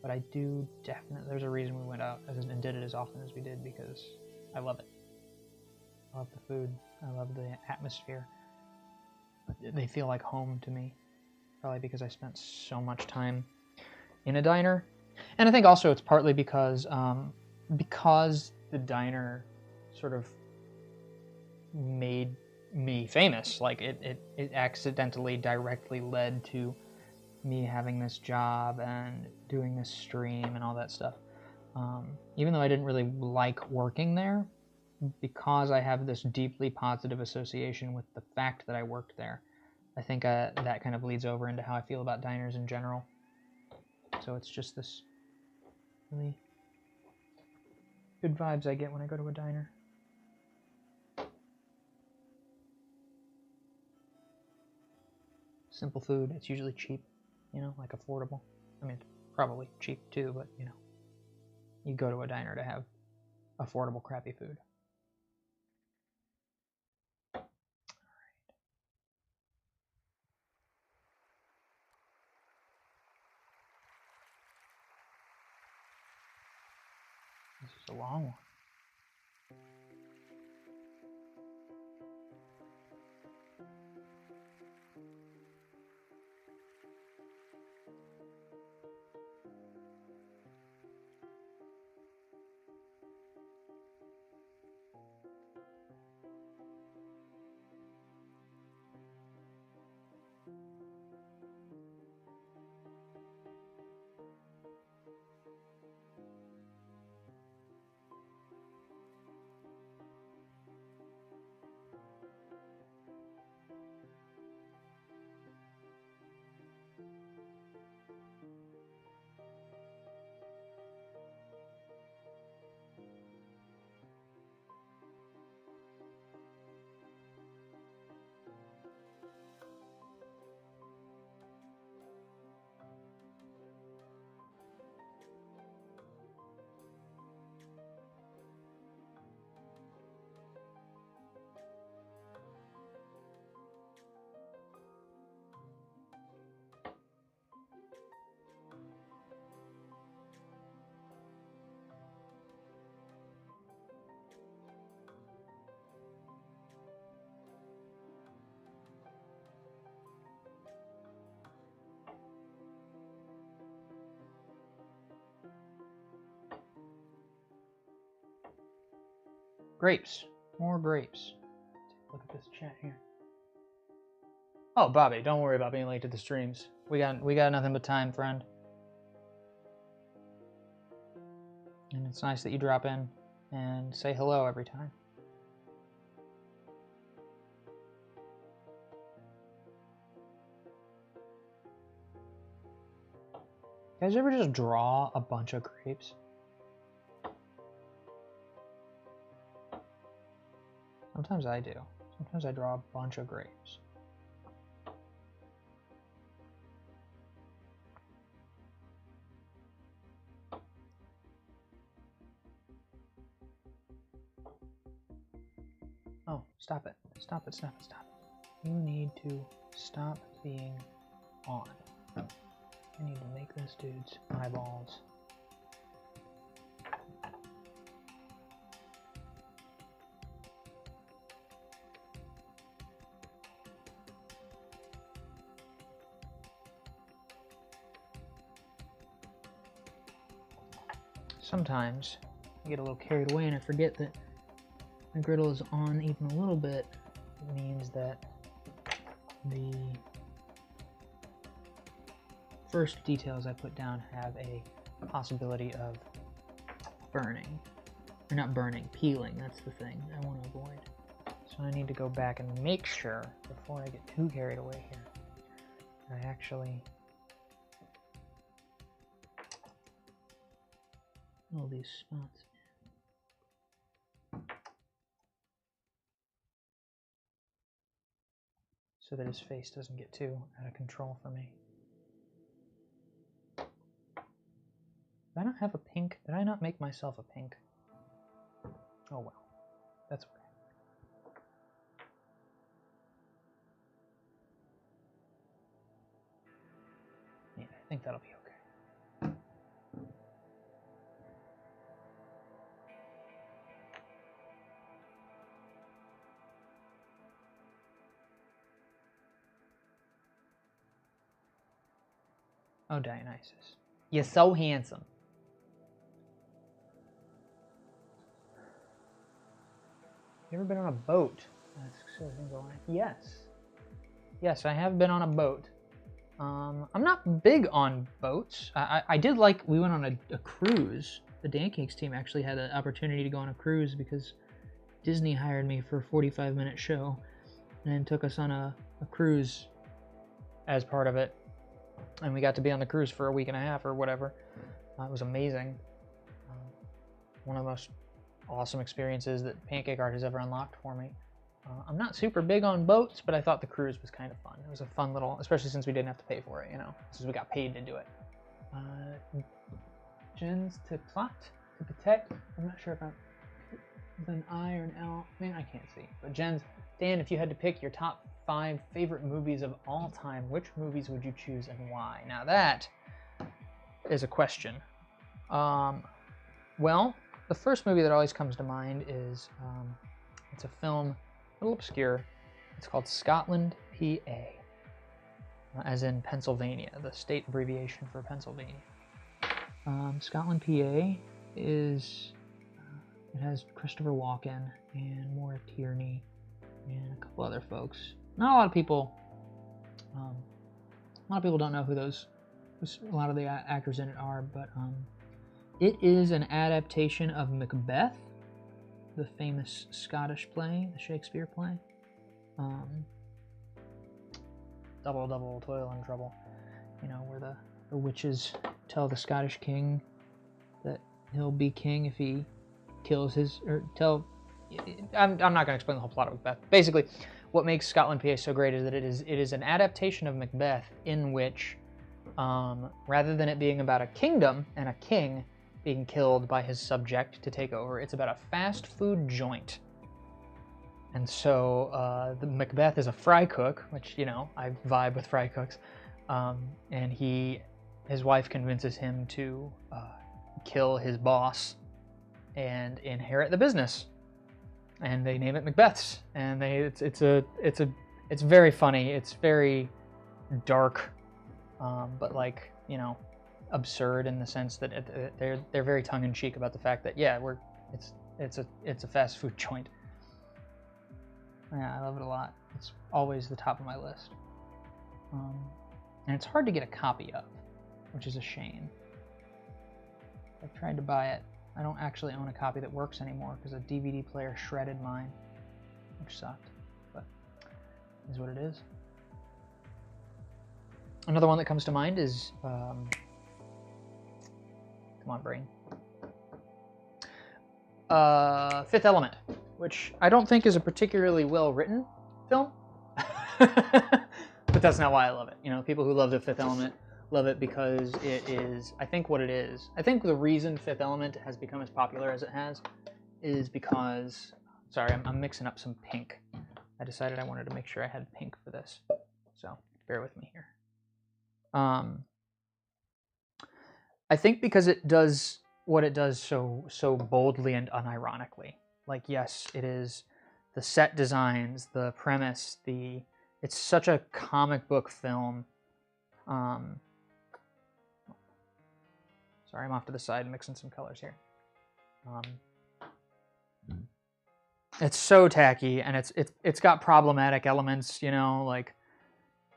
A: But I do definitely, there's a reason we went out and did it as often as we did, because I love it. I love the food. I love the atmosphere. They feel like home to me. Probably because I spent so much time in a diner. And I think also it's partly because the diner sort of made me famous. Like, it accidentally directly led to me having this job and doing this stream and all that stuff. Even though I didn't really like working there, because I have this deeply positive association with the fact that I worked there, I think that kind of bleeds over into how I feel about diners in general. So it's just this really good vibes I get when I go to a diner. Simple food. It's usually cheap, like affordable. I mean, it's probably cheap too, but, you go to a diner to have affordable, crappy food. a long one. Grapes. More grapes. Look at this chat here. Oh, Bobby, don't worry about being late to the streams. We got nothing but time, friend. And it's nice that you drop in and say hello every time. You guys ever just draw a bunch of grapes? Sometimes I do. Sometimes I draw a bunch of grapes. Oh, stop it. Stop it, stop it, stop it. You need to stop being on. I need to make this dude's eyeballs. Sometimes I get a little carried away and I forget that my griddle is on even a little bit. It means that the first details I put down have a possibility of burning. Or not burning, peeling, that's the thing I want to avoid. So I need to go back and make sure, before I get too carried away here, I actually all these spots. So that his face doesn't get too out of control for me. Did I not have a pink? Did I not make myself a pink? Oh well, that's okay. Yeah, I think that'll be okay. Oh, Dionysus. You're so handsome. You ever been on a boat? Yes. Yes, I have been on a boat. I'm not big on boats. I did like, we went on a cruise. The Dancakes team actually had an opportunity to go on a cruise because Disney hired me for a 45-minute show and took us on a cruise as part of it. And we got to be on the cruise for a week and a half or whatever. It was amazing. One of the most awesome experiences that Pancake Art has ever unlocked for me. I'm not super big on boats, but I thought the cruise was kind of fun. It was a fun little, especially since we didn't have to pay for it, you know, since we got paid to do it. Gens to plot, to protect. I'm not sure if I'm with an I or an L. Man, I can't see. But Gens, Dan, if you had to pick your top 5 favorite movies of all time, which movies would you choose and why? Now that is a question. Well, the first movie that always comes to mind is, it's a film, a little obscure. It's called Scotland, PA, as in Pennsylvania, the state abbreviation for Pennsylvania. Scotland, PA is, it has Christopher Walken and Maura Tierney and a couple other folks. Not a lot of people, don't know who a lot of the actors in it are, but it is an adaptation of Macbeth, the famous Scottish play, the Shakespeare play. Double, double, toil and trouble. You know, where the witches tell the Scottish king that he'll be king if he kills his, or tell, I'm not going to explain the whole plot of Macbeth. Basically, what makes Scotland, PA so great is that it is an adaptation of Macbeth in which, rather than it being about a kingdom and a king being killed by his subject to take over, it's about a fast food joint. And so the Macbeth is a fry cook, which, you know, I vibe with fry cooks, and his wife convinces him to kill his boss and inherit the business. And they name it Macbeth's, and it's very funny. It's very dark, but like, you know, absurd in the sense that they're very tongue in cheek about the fact that it's a fast food joint. Yeah, I love it a lot. It's always the top of my list, and it's hard to get a copy of, which is a shame. I've tried to buy it. I don't actually own a copy that works anymore because a DVD player shredded mine, which sucked, but it is what it is. Another one that comes to mind is, come on, brain. Fifth Element, which I don't think is a particularly well-written film, but that's not why I love it. You know, people who love The Fifth Element love it because it is, I think I think the reason Fifth Element has become as popular as it has is because, sorry, I'm mixing up some pink. I decided I wanted to make sure I had pink for this, so bear with me here. I think because it does what it does so boldly and unironically. Like, yes, it is the set designs, the premise, it's such a comic book film. Sorry, I'm off to the side mixing some colors here. It's so tacky, and it's got problematic elements, you know, like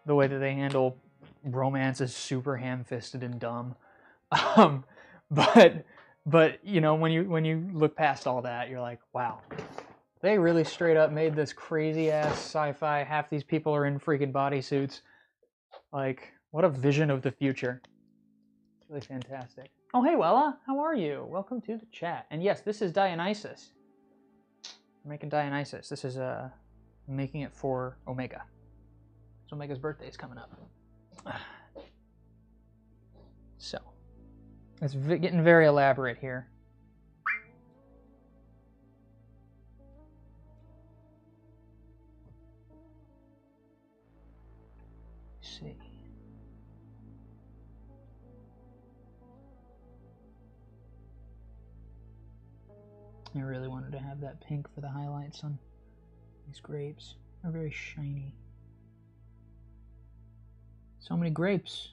A: the way that they handle romance is super ham-fisted and dumb. But you know, when you look past all that, you're like, wow, they really straight up made this crazy ass sci-fi. Half these people are in freaking bodysuits. Like, what a vision of the future. It's really fantastic. Oh, hey, Wella, how are you? Welcome to the chat. And yes, this is Dionysus. We're making Dionysus. This is making it for Omega. So Omega's birthday is coming up. So, it's getting very elaborate here. Let's see. I really wanted to have that pink for the highlights on these grapes. They're very shiny. So many grapes.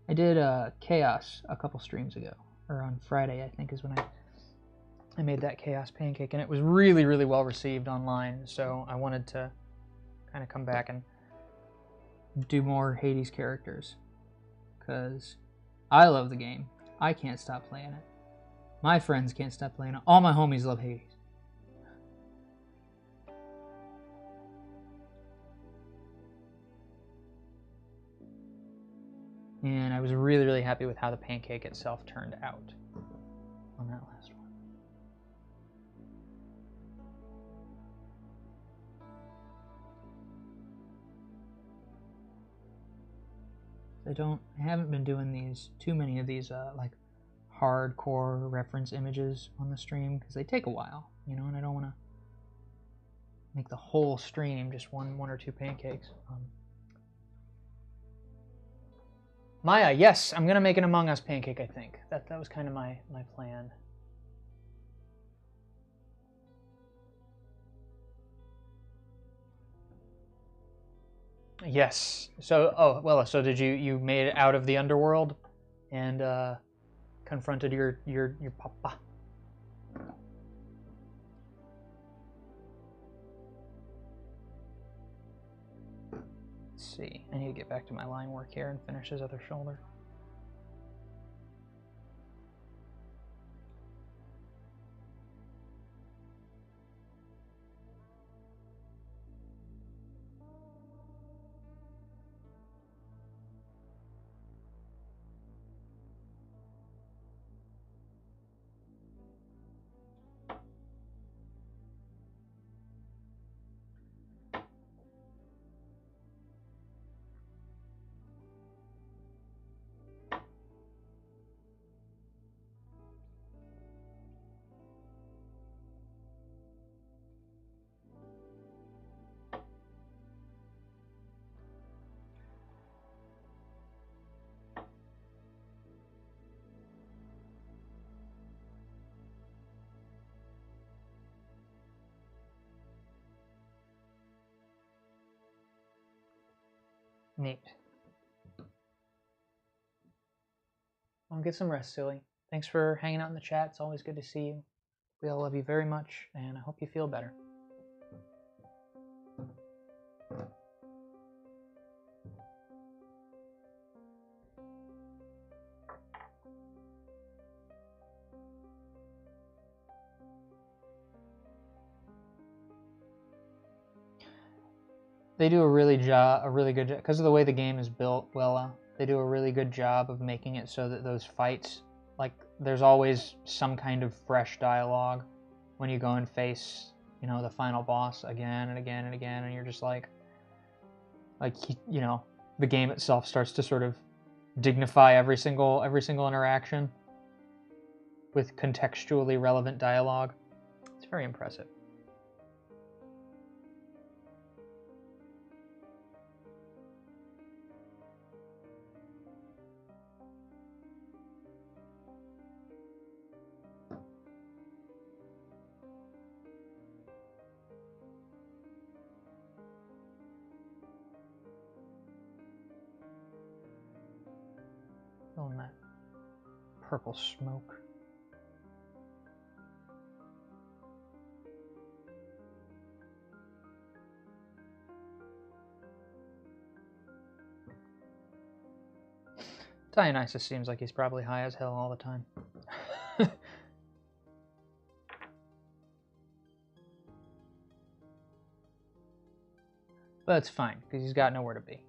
A: I did Chaos a couple streams ago, or on Friday, I think, is when I made that Chaos pancake, and it was really, really well received online, so I wanted to kind of come back and do more Hades characters, because I love the game. I can't stop playing it. My friends can't stop playing it. All my homies love Hades. And I was really, really happy with how the pancake itself turned out on that last one. I haven't been doing too many of these like hardcore reference images on the stream because they take a while, you know, and I don't want to make the whole stream just one or two pancakes. Maya, yes, I'm gonna make an Among Us pancake, I think. That was kind of my plan. Yes. So, oh, well, so did you made it out of the underworld and confronted your papa? Let's see. I need to get back to my line work here and finish his other shoulder. Neat. Well, get some rest, silly. Thanks for hanging out in the chat. It's always good to see you. We all love you very much, and I hope you feel better. They do a really good job, because of the way the game is built, well, they do a really good job of making it so that those fights, like, there's always some kind of fresh dialogue when you go and face, you know, the final boss again and again and again, and you're just like, you know, the game itself starts to sort of dignify every single interaction with contextually relevant dialogue. It's very impressive. Feeling that purple smoke. Dionysus seems like he's probably high as hell all the time. But it's fine, because he's got nowhere to be.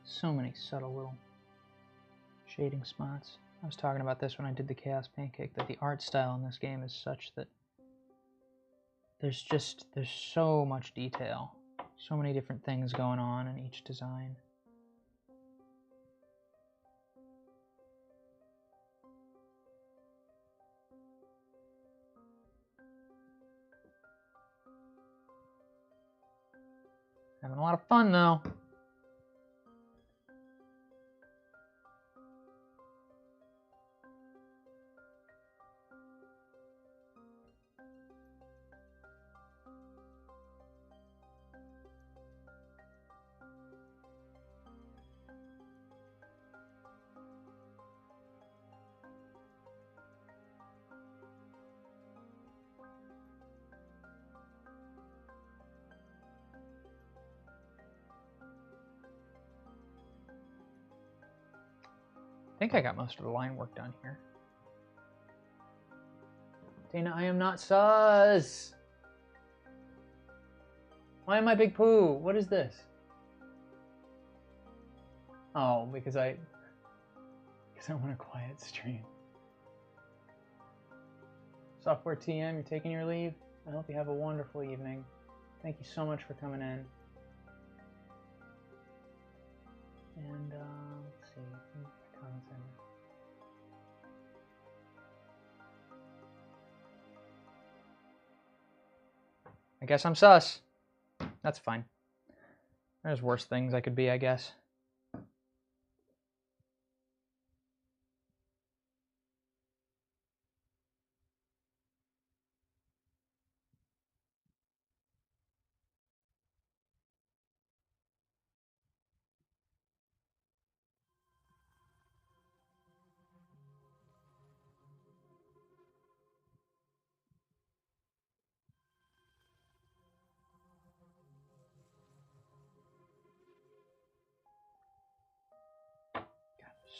A: So many subtle little shading spots. I was talking about this when I did the Chaos Pancake, that the art style in this game is such that there's so much detail, so many different things going on in each design. Having a lot of fun though. I think I got most of the line work done here. Dana, I am not sus. Why am I big poo? What is this? Oh, because I want a quiet stream. Software TM, you're taking your leave. I hope you have a wonderful evening. Thank you so much for coming in. And let's see, my comments in. I guess I'm sus. That's fine. There's worse things I could be, I guess.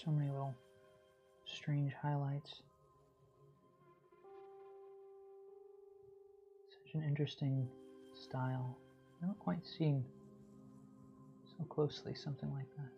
A: So many little strange highlights. Such an interesting style. I don't quite see so closely something like that.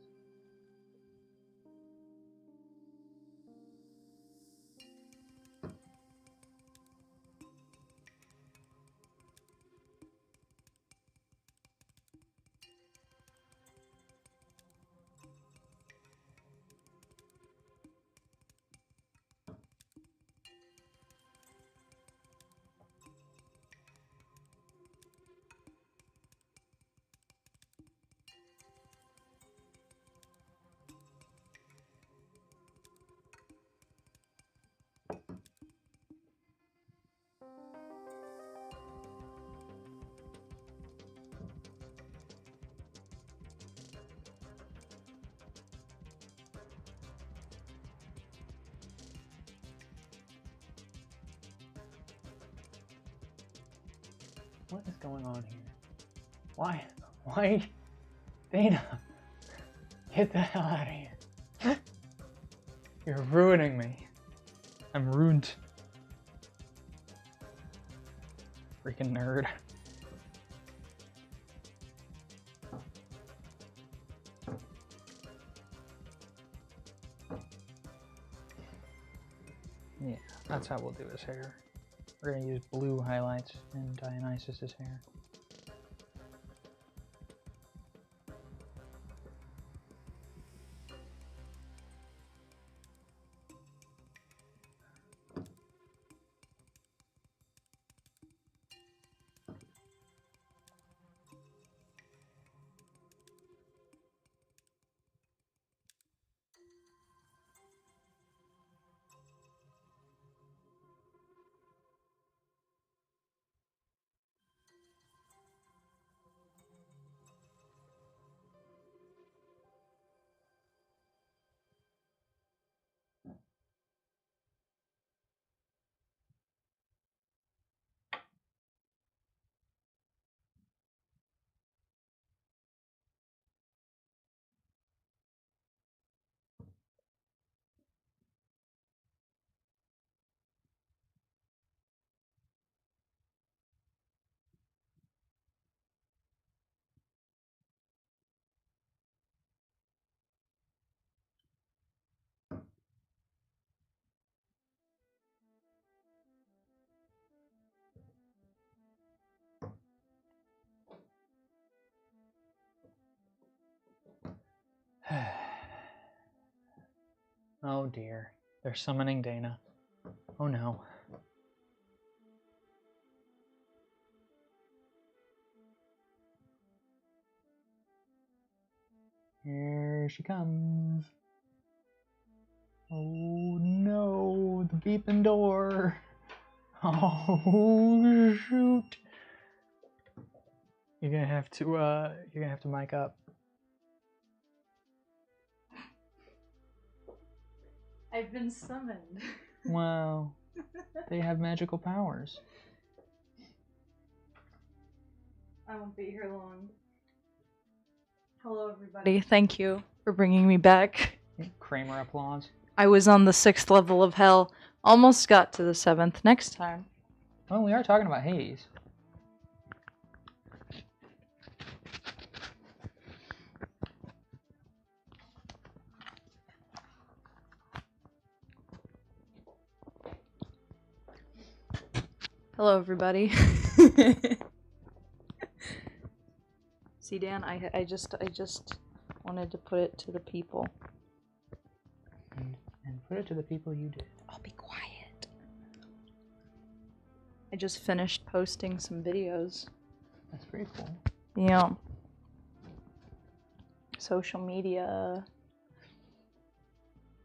A: What is going on here? Why? Dana, get the hell out of here. You're ruining me. I'm ruined. Freaking nerd. Yeah, that's how we'll do his hair. We're going to use blue highlights in Dionysus's hair. Oh dear, they're summoning Dana. Oh no. Here she comes. Oh no, the beeping door. Oh shoot. You're gonna have to mic up.
B: I've been summoned.
A: Wow. They have magical powers.
B: I won't be here long. Hello, everybody. Thank you for bringing me back.
A: Kramer applause.
B: I was on the 6th level of hell. Almost got to the 7th. Next time.
A: Well, we are talking about Hades.
B: Hello, everybody. See, Dan, I just wanted to put it to the people.
A: And put it to the people you did.
B: I'll be quiet. I just finished posting some videos.
A: That's pretty cool.
B: Yeah. Social media.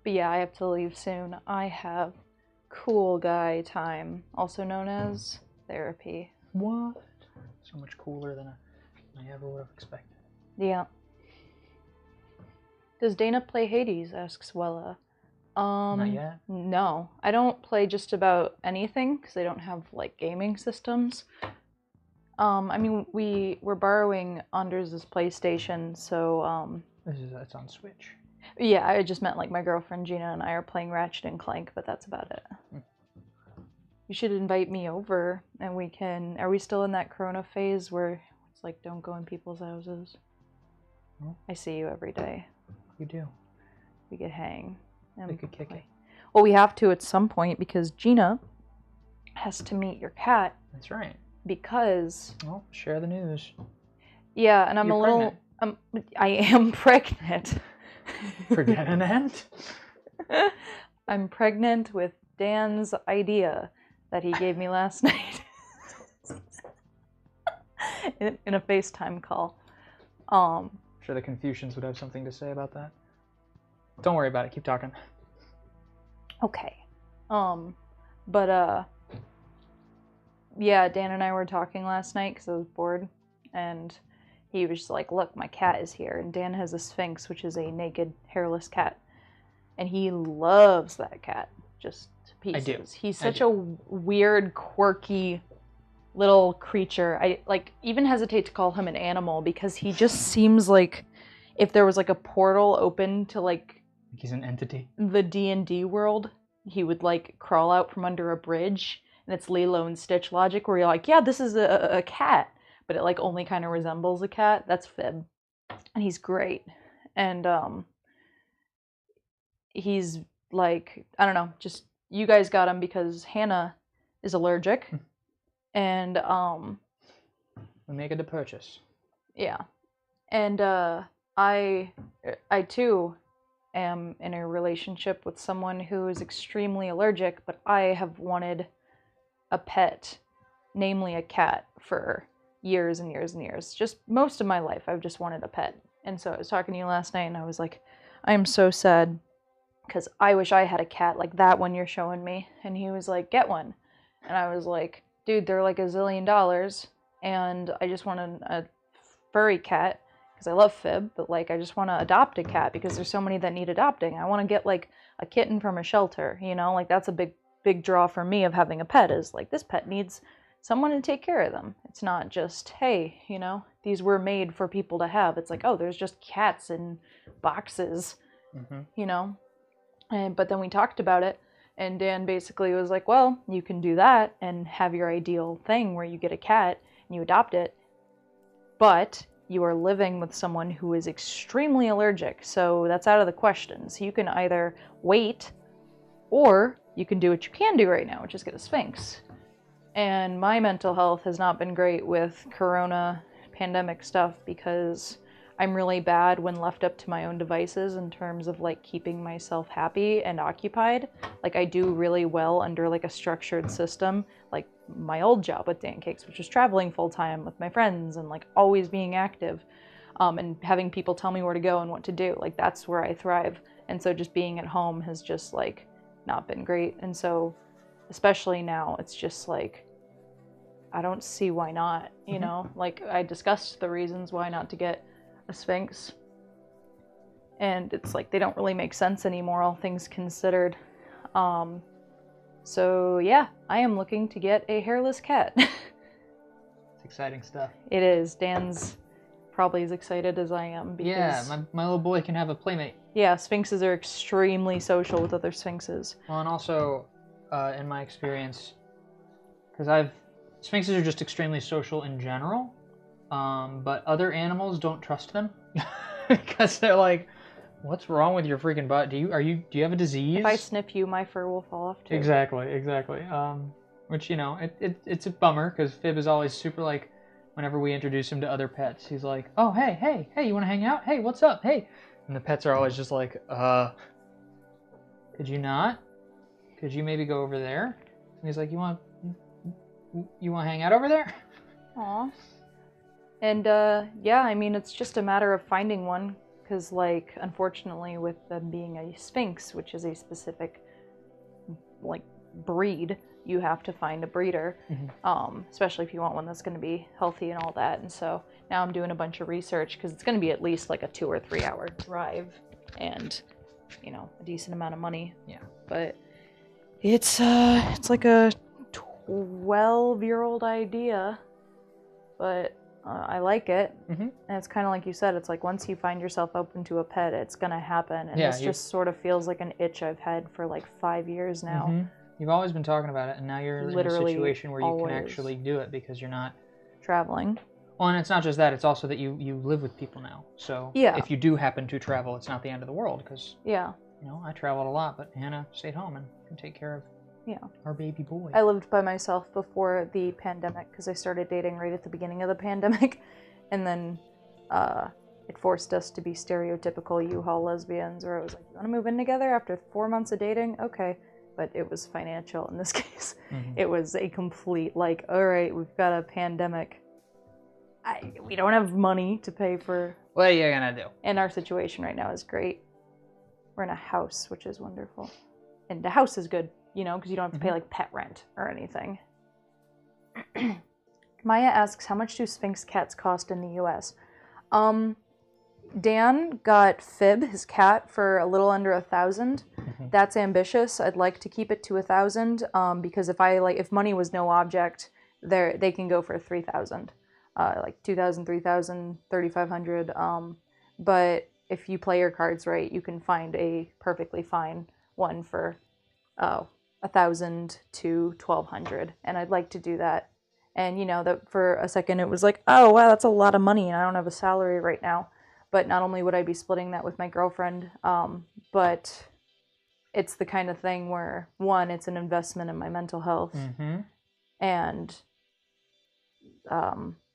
B: But yeah, I have to leave soon. I have cool guy time, also known as therapy.
A: What? So much cooler than I ever would have expected.
B: Yeah. Does Dana play Hades? Asks Wella.
A: Not yet.
B: No, I don't play just about anything because I don't have like gaming systems. I mean, we're borrowing Anders' PlayStation, so
A: It's on Switch.
B: yeah, I just meant like my girlfriend Gina and I are playing Ratchet and Clank, but that's about it. You should invite me over and we can. Are we still in that Corona phase where it's like don't go in people's houses?
A: No.
B: I see you every day.
A: You do.
B: We could hang.
A: We could kick it.
B: Well, we have to at some point because Gina has to meet your cat.
A: That's right.
B: Because.
A: Well, share the news.
B: Yeah, and
A: You're pregnant.
B: I am pregnant.
A: Pregnant?
B: I'm pregnant with Dan's idea that he gave me last night in a FaceTime call.
A: I'm sure the Confucians would have something to say about that. Don't worry about it. Keep talking.
B: Okay. Yeah, Dan and I were talking last night because I was bored, and he was just like, look, my cat is here. And Dan has a Sphinx, which is a naked, hairless cat. And he loves that cat. Just to pieces.
A: I do.
B: He's such a weird, quirky little creature. I even hesitate to call him an animal because he just seems like if there was like a portal open to like
A: he's an entity.
B: The D&D world, he would like crawl out from under a bridge, and it's Lilo and Stitch logic where you're like, yeah, this is a cat, but it like only kind of resembles a cat. That's Fib, and he's great. And he's like, I don't know, just you guys got him because Hannah is allergic, and
A: we make it a purchase.
B: Yeah, and I too am in a relationship with someone who is extremely allergic, but I have wanted a pet, namely a cat, for years and years and years. Just most of my life, I've just wanted a pet. And so I was talking to you last night, and I was like, I am so sad because I wish I had a cat like that one you're showing me. And he was like, get one. And I was like, dude, they're like $1 zillion, and I just want a furry cat. I love Fib, but like I just want to adopt a cat because there's so many that need adopting. I want to get like a kitten from a shelter, you know, like that's a big draw for me of having a pet is like this pet needs someone to take care of them. It's not just, hey, you know, these were made for people to have. It's like, oh, there's just cats in boxes, you know. But then we talked about it, and Dan basically was like, well, you can do that and have your ideal thing where you get a cat and you adopt it, but you are living with someone who is extremely allergic, so that's out of the question. So you can either wait, or you can do what you can do right now, which is get a Sphinx. And my mental health has not been great with Corona pandemic stuff because I'm really bad when left up to my own devices in terms of like keeping myself happy and occupied. Like I do really well under like a structured system, like my old job with Dancakes, which was traveling full time with my friends and like always being active, and having people tell me where to go and what to do. Like that's where I thrive. And so just being at home has just like not been great. And so especially now, it's just like I don't see why not, you know? Like I discussed the reasons why not to get a Sphinx, and it's like they don't really make sense anymore, all things considered. So yeah, I am looking to get a hairless cat.
A: It's exciting stuff.
B: It is. Dan's probably as excited as I am because
A: yeah, my little boy can have a playmate.
B: Yeah, Sphinxes are extremely social with other Sphinxes.
A: Well, and also in my experience, because Sphinxes are just extremely social in general. But other animals don't trust them because they're like, "What's wrong with your freaking butt? Do you have a disease?
B: If I sniff you, my fur will fall off too."
A: Exactly. Or which, you know, it's a bummer because Fib is always super like, whenever we introduce him to other pets, he's like, oh, hey, you want to hang out? Hey, what's up? Hey. And the pets are always just like, could you not? Could you maybe go over there? And he's like, you want to hang out over there?
B: Aw. And, yeah, I mean, it's just a matter of finding one, because, like, unfortunately, with them being a Sphinx, which is a specific, like, breed, you have to find a breeder, especially if you want one that's going to be healthy and all that. And so now I'm doing a bunch of research, because it's going to be at least, like, a 2 or 3 hour drive, and, you know, a decent amount of money.
A: Yeah.
B: But it's like a 12-year-old idea, but I like it. And it's kind of like you said, it's like once you find yourself open to a pet, it's gonna happen. And this just sort of feels like an itch I've had for like 5 years now.
A: You've always been talking about it, and now you're
B: Literally
A: in a situation where you can actually do it because you're not
B: traveling.
A: Well, and it's not just that, it's also that you live with people now. So if you do happen to travel, it's not the end of the world, because you know, I traveled a lot, but Hannah stayed home and can take care of our baby boy.
B: I lived by myself before the pandemic, because I started dating right at the beginning of the pandemic, and then it forced us to be stereotypical U-Haul lesbians, where I was like, you want to move in together after 4 months of dating? Okay. But it was financial in this case. It was a complete, like, all right, we've got a pandemic. We don't have money to pay for...
A: What are you gonna do?
B: And our situation right now is great. We're in a house, which is wonderful. And the house is good, you know, because you don't have to pay, like, pet rent or anything. Maya asks, how much do Sphinx cats cost in the U.S.? Dan got Fib, his cat, for a little under $1,000. That's ambitious. I'd like to keep it to $1,000, because if money was no object, they can go for $3,000, like $2,000, $3,000, $3,500. But if you play your cards right, you can find a perfectly fine one for $1,000 to $1,200, and I'd like to do that. And you know that for a second it was like, oh wow, that's a lot of money, and I don't have a salary right now. But not only would I be splitting that with my girlfriend, but it's the kind of thing where, one, it's an investment in my mental health, and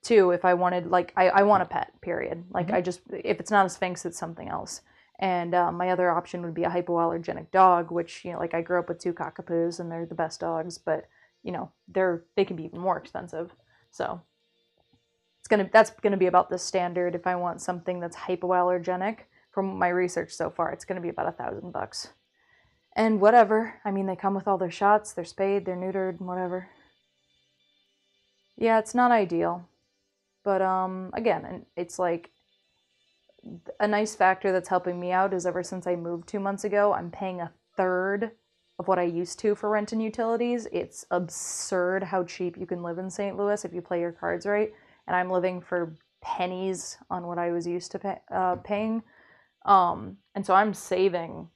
B: two, if I wanted, like, I want a pet, period. Like, if it's not a Sphinx, it's something else. And my other option would be a hypoallergenic dog, which, you know, like, I grew up with 2 cockapoos, and they're the best dogs, but, you know, they can be even more expensive, so... That's gonna be about the standard. If I want something that's hypoallergenic, from my research so far, it's gonna be about $1,000. And whatever. I mean, they come with all their shots. They're spayed. They're neutered. Whatever. Yeah, it's not ideal, but again, it's like a nice factor that's helping me out is ever since I moved 2 months ago, I'm paying 1/3 of what I used to for rent and utilities. It's absurd how cheap you can live in St. Louis if you play your cards right. And I'm living for pennies on what I was used to paying. And so I'm saving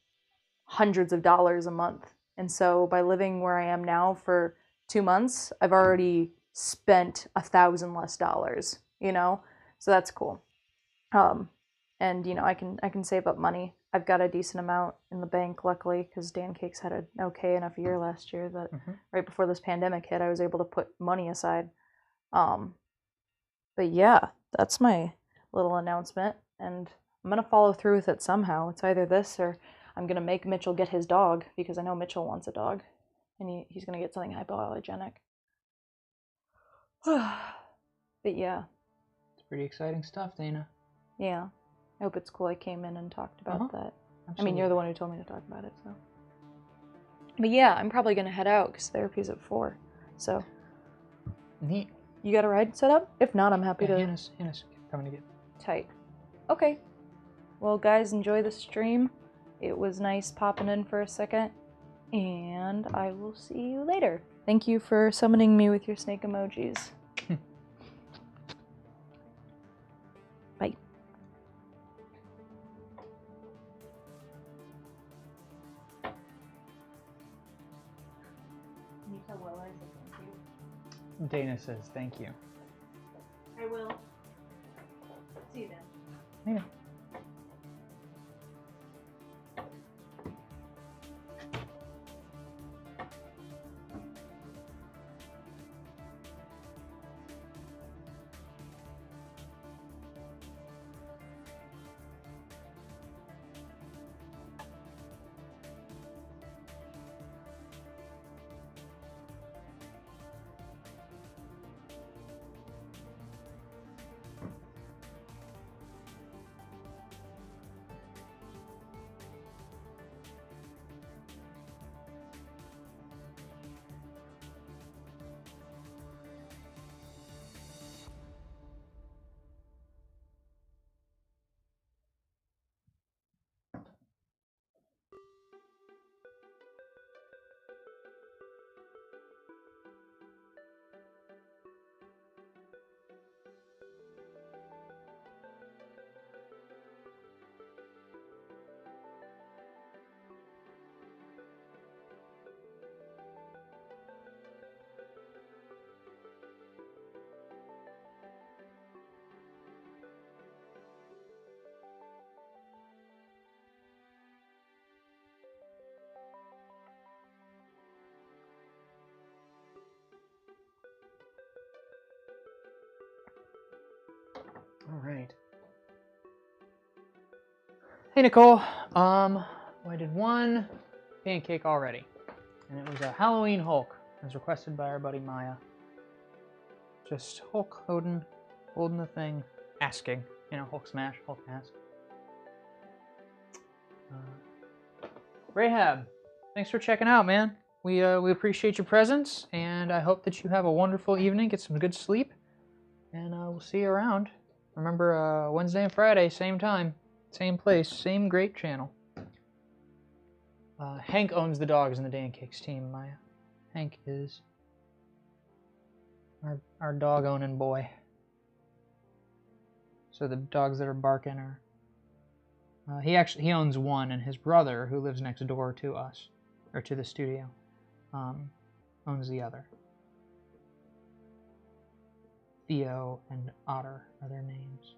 B: hundreds of dollars a month. And so by living where I am now for 2 months, I've already spent $1,000 less, you know? So that's cool. And, you know, I can save up money. I've got a decent amount in the bank, luckily, because Dancakes had an okay enough year last year that right before this pandemic hit, I was able to put money aside. But yeah, that's my little announcement, and I'm going to follow through with it somehow. It's either this or I'm going to make Mitchell get his dog, because I know Mitchell wants a dog, and he's going to get something hypoallergenic. But yeah.
A: It's pretty exciting stuff, Dana.
B: Yeah. I hope it's cool I came in and talked about that.
A: Absolutely.
B: I mean, you're the one who told me to talk about it, so. But yeah, I'm probably going to head out, because therapy's at 4, so.
A: Neat.
B: You got a ride set up? If not, I'm happy to...
A: Hannah's coming to get...
B: Tight. Okay. Well, guys, enjoy the stream. It was nice popping in for a second. And I will see you later. Thank you for summoning me with your snake emojis. Bye. Can you tell Will I said thank you?
A: Dana says thank you.
B: I will. See you then.
A: Yeah. Hey Nicole, I did one pancake already, and it was a Halloween Hulk, as requested by our buddy Maya. Just Hulk holding the thing, asking, Hulk smash, Hulk ask. Rahab, thanks for checking out, man. We appreciate your presence, and I hope that you have a wonderful evening, get some good sleep, and we'll see you around. Remember, Wednesday and Friday, same time, same place, same great channel. Hank owns the dogs in the Dancakes team, Maya. Hank is our dog-owning boy. So the dogs that are barking are... he owns one, and his brother, who lives next door to us, or to the studio, owns the other. Theo and Otter are their names.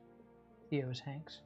A: Theo is Hank's.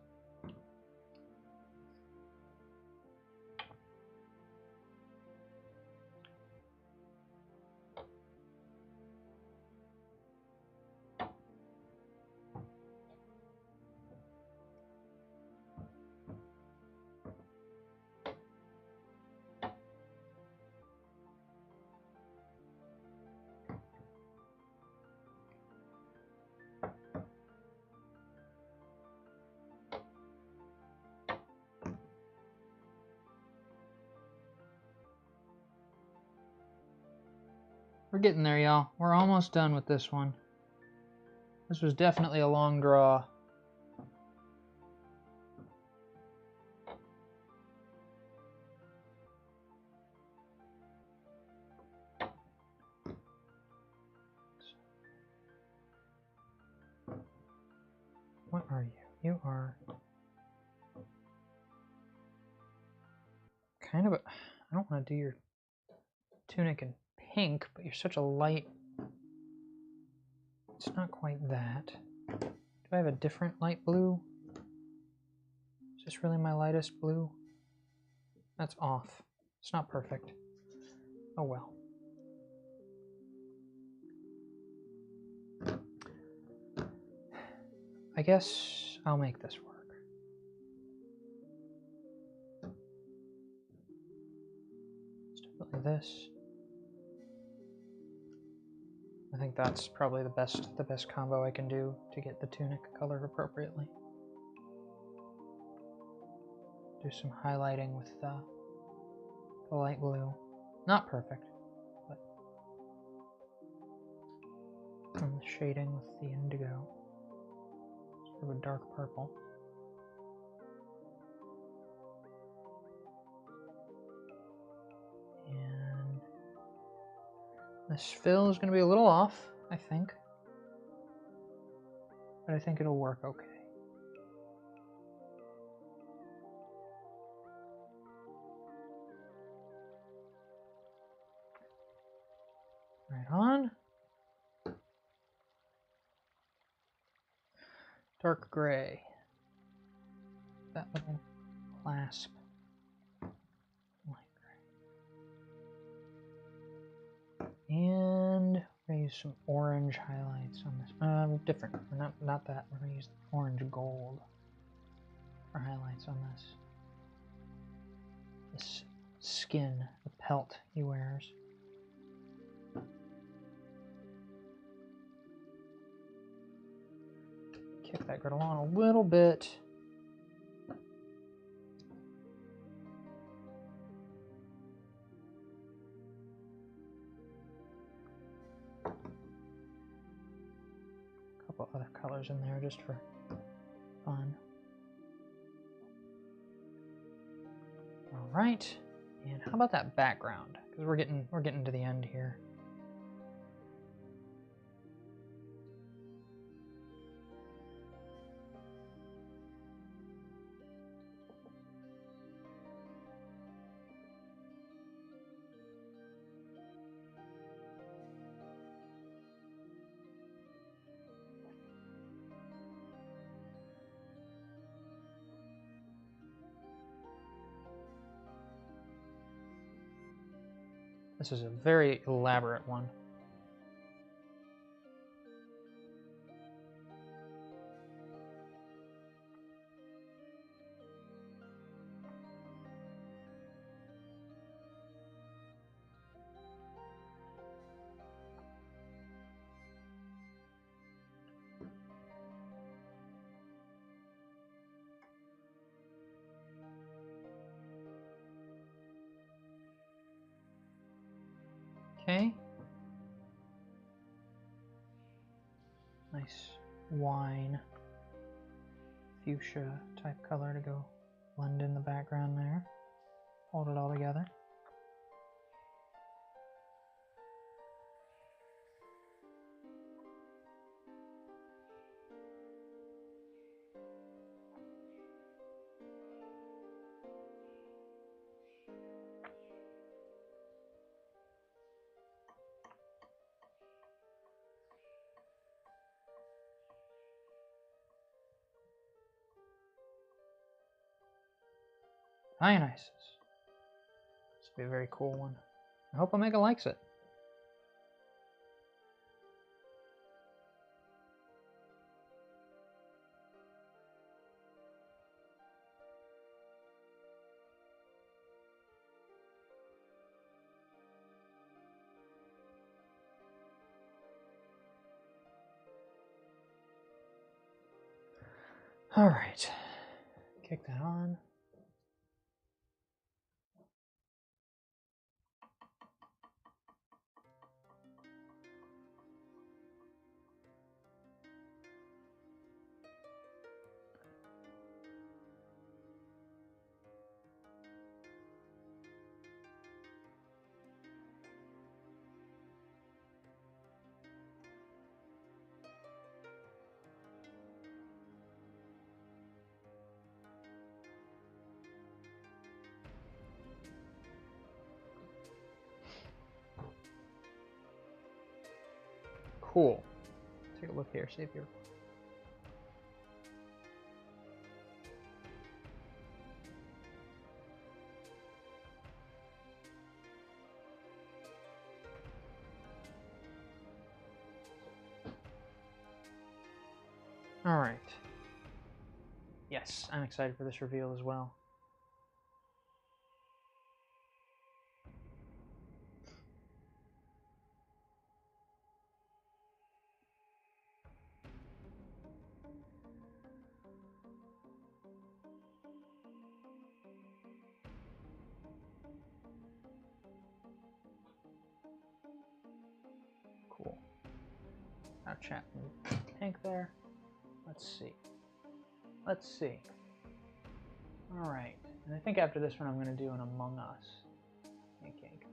A: We're getting there, y'all. We're almost done with this one. This was definitely a long draw. What are you? You are kind of a... I don't want to do your tunic in pink, but you're such a light... It's not quite that. Do I have a different light blue? Is this really my lightest blue? That's off. It's not perfect. Oh well. I guess I'll make this work. It's definitely this. I think that's probably the best combo I can do to get the tunic colored appropriately. Do some highlighting with the light blue. Not perfect, but some shading with the indigo. Sort of a dark purple. And this fill is going to be a little off, I think. But I think it'll work okay. Right on. Dark gray. That little clasp. Light gray. And we're gonna use some orange highlights on this. Different. Not that. We're gonna use orange gold for highlights on this. This skin, the pelt he wears. Kick that griddle on a little bit. A couple other colors in there just for fun. All right, and how about that background? Because we're getting to the end here. This is a very elaborate one. Okay. Nice wine fuchsia type color to go blend in the background there. Hold it all together. Dionysus. This will be a very cool one. I hope Omega likes it. All right, kick that on. Cool. Take a look here, see if you're... All right. Yes, I'm excited for this reveal as well. Cool. Now chat and Hank there. Let's see. Let's see. All right. And I think after this one, I'm going to do an Among Us pancake.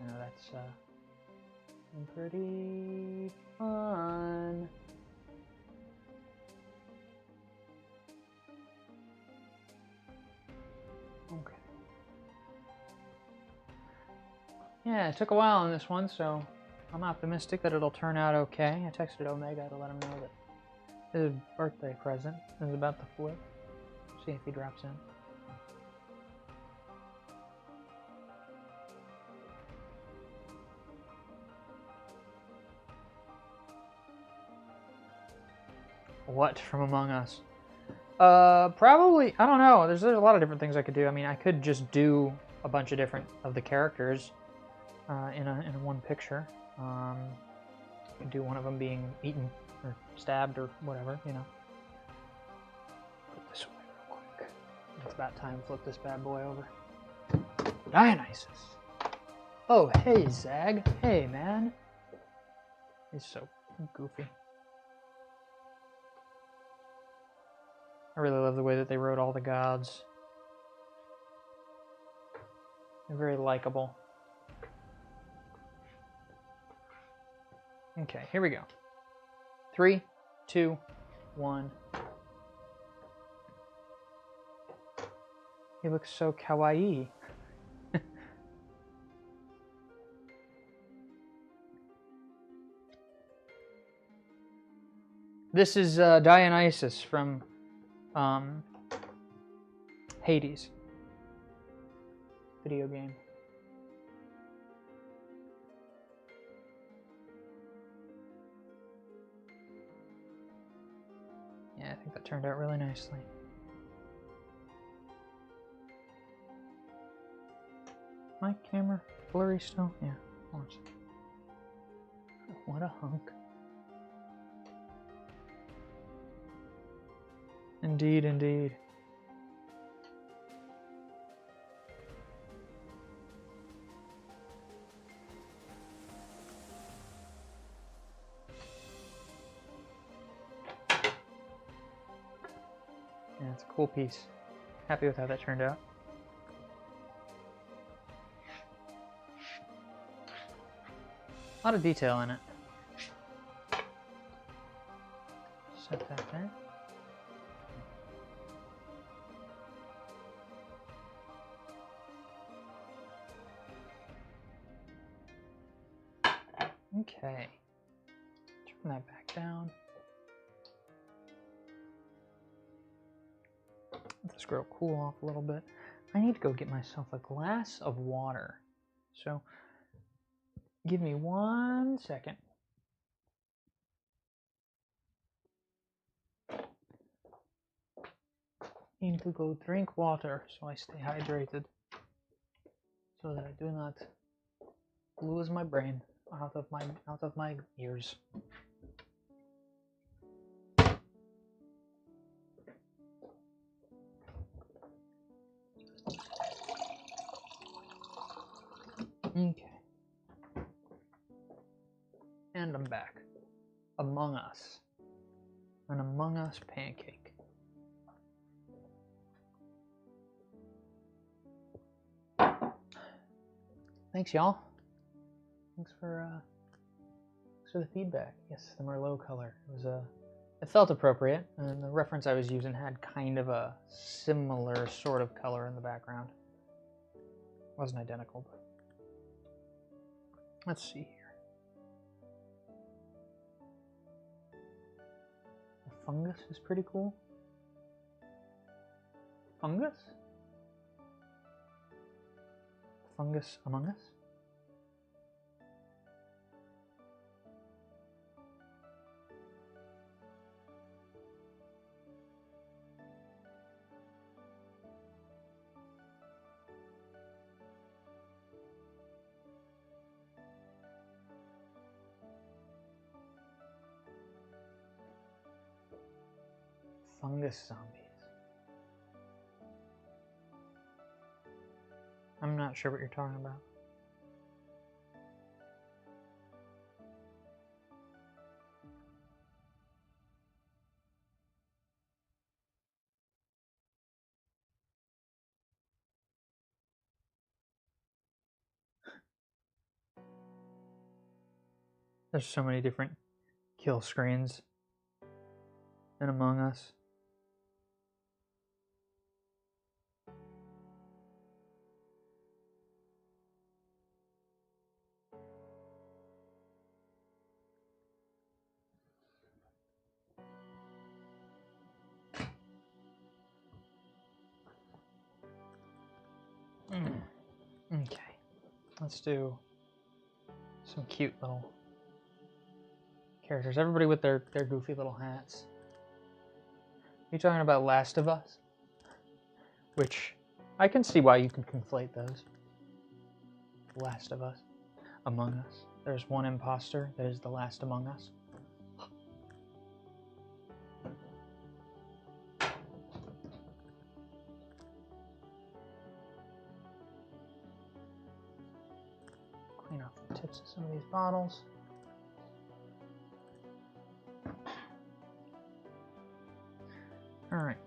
A: I know that's pretty fun. Okay. Yeah, it took a while on this one, so I'm optimistic that it'll turn out okay. I texted Omega to let him know that his birthday present is about to flip. See if he drops in. What from Among Us? Probably, I don't know. There's a lot of different things I could do. I mean, I could just do a bunch of different of the characters in one picture. I could do one of them being eaten or stabbed or whatever, you know. Put this away real quick. It's about time to flip this bad boy over. Dionysus. Oh, hey, Zag. Hey, man. He's so goofy. I really love the way that they wrote all the gods. They're very likable. Okay, here we go. 3, 2, 1. He looks so kawaii. This is Dionysus from Hades video game. Yeah, I think that turned out really nicely. My camera blurry still? Yeah, of course. What a hunk. Indeed, indeed. Cool piece. Happy with how that turned out. A lot of detail in it. Set that there. Okay. Turn that back down. Let this grill cool off a little bit. I need to go get myself a glass of water. So, give me 1 second. Need to go drink water so I stay hydrated. So that I do not lose my brain out of my ears. Okay. And I'm back. Among Us. An Among Us pancake. Thanks, y'all. Thanks for the feedback. Yes, the Merlot color. It felt appropriate, and the reference I was using had kind of a similar sort of color in the background. It wasn't identical, but let's see here. The fungus is pretty cool. Fungus? Fungus Among Us? Fungus zombies. I'm not sure what you're talking about. There's so many different kill screens in Among Us. Okay, let's do some cute little characters. Everybody with their goofy little hats. Are you talking about Last of Us? Which, I can see why you can conflate those. Last of Us. Among Us. There's one imposter that is the last among us. Clean off the tips of some of these bottles. All right.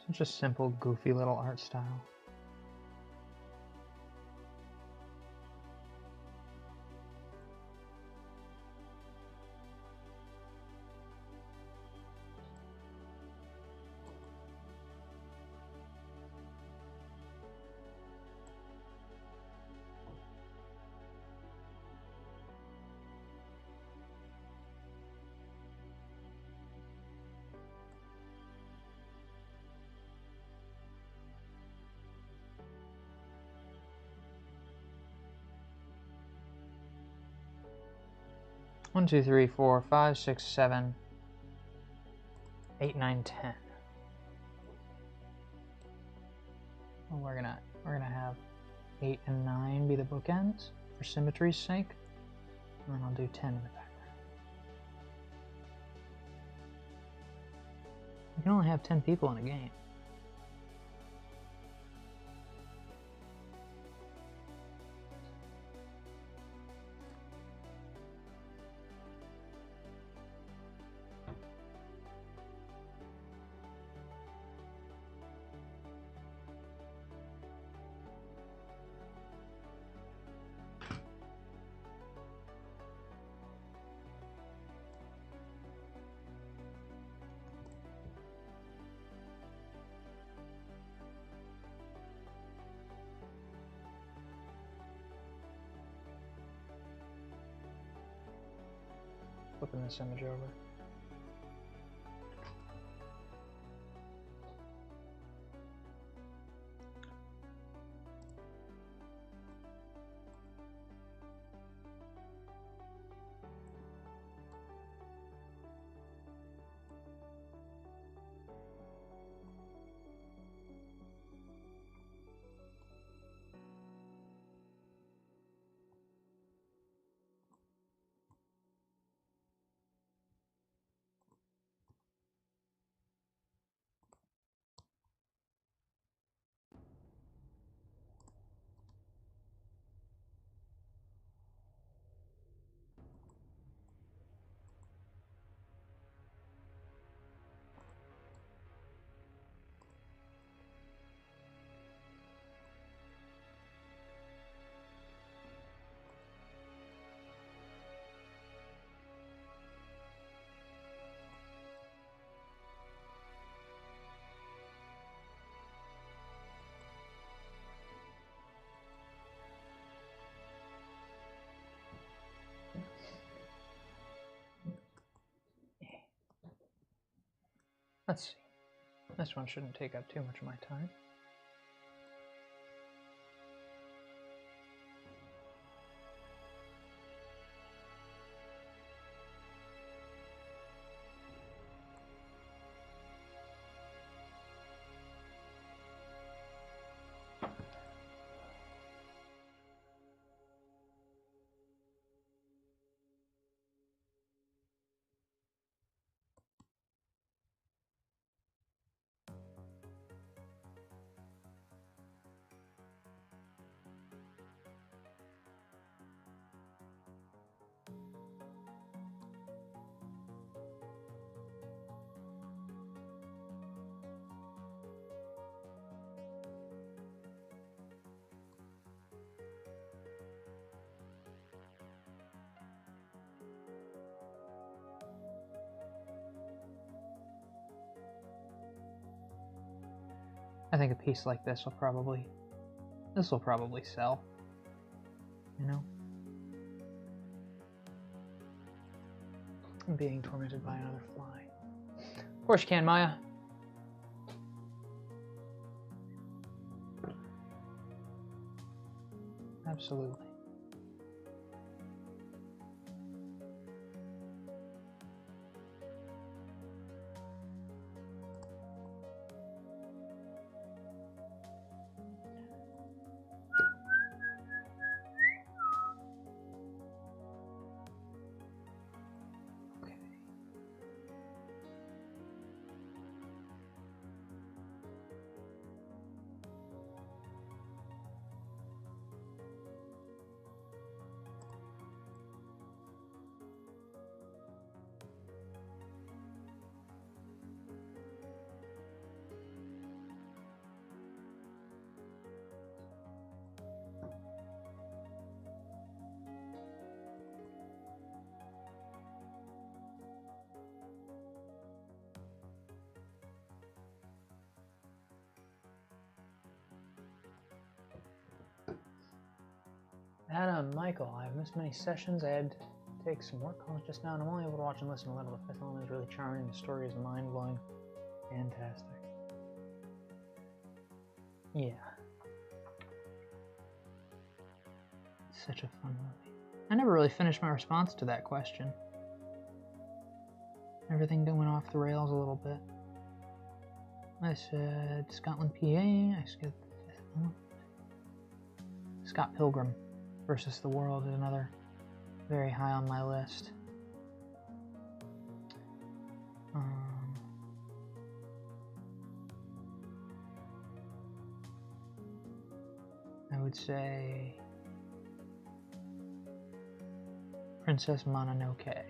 A: Such a simple, goofy little art style. One, two, three, 4, 5, 6, 7, 8, 9, 10. Well, we're gonna have 8 and 9 be the bookends for symmetry's sake, and then I'll do 10 in the background. You can only have 10 people in a game. Flipping this image over. Let's see. This one shouldn't take up too much of my time. I think a piece like this will probably sell, you know? I'm being tormented by another fly. Of course you can, Maya. Absolutely. Adam, Michael, I've missed many sessions. I had to take some work calls just now, and I'm only able to watch and listen a little. The fifth element is really charming. The story is mind-blowing. Fantastic. Yeah. Such a fun movie. I never really finished my response to that question. Everything went off the rails a little bit. I said Scotland, PA. I said the fifth element. Scott Pilgrim versus the World is another very high on my list. I would say Princess Mononoke.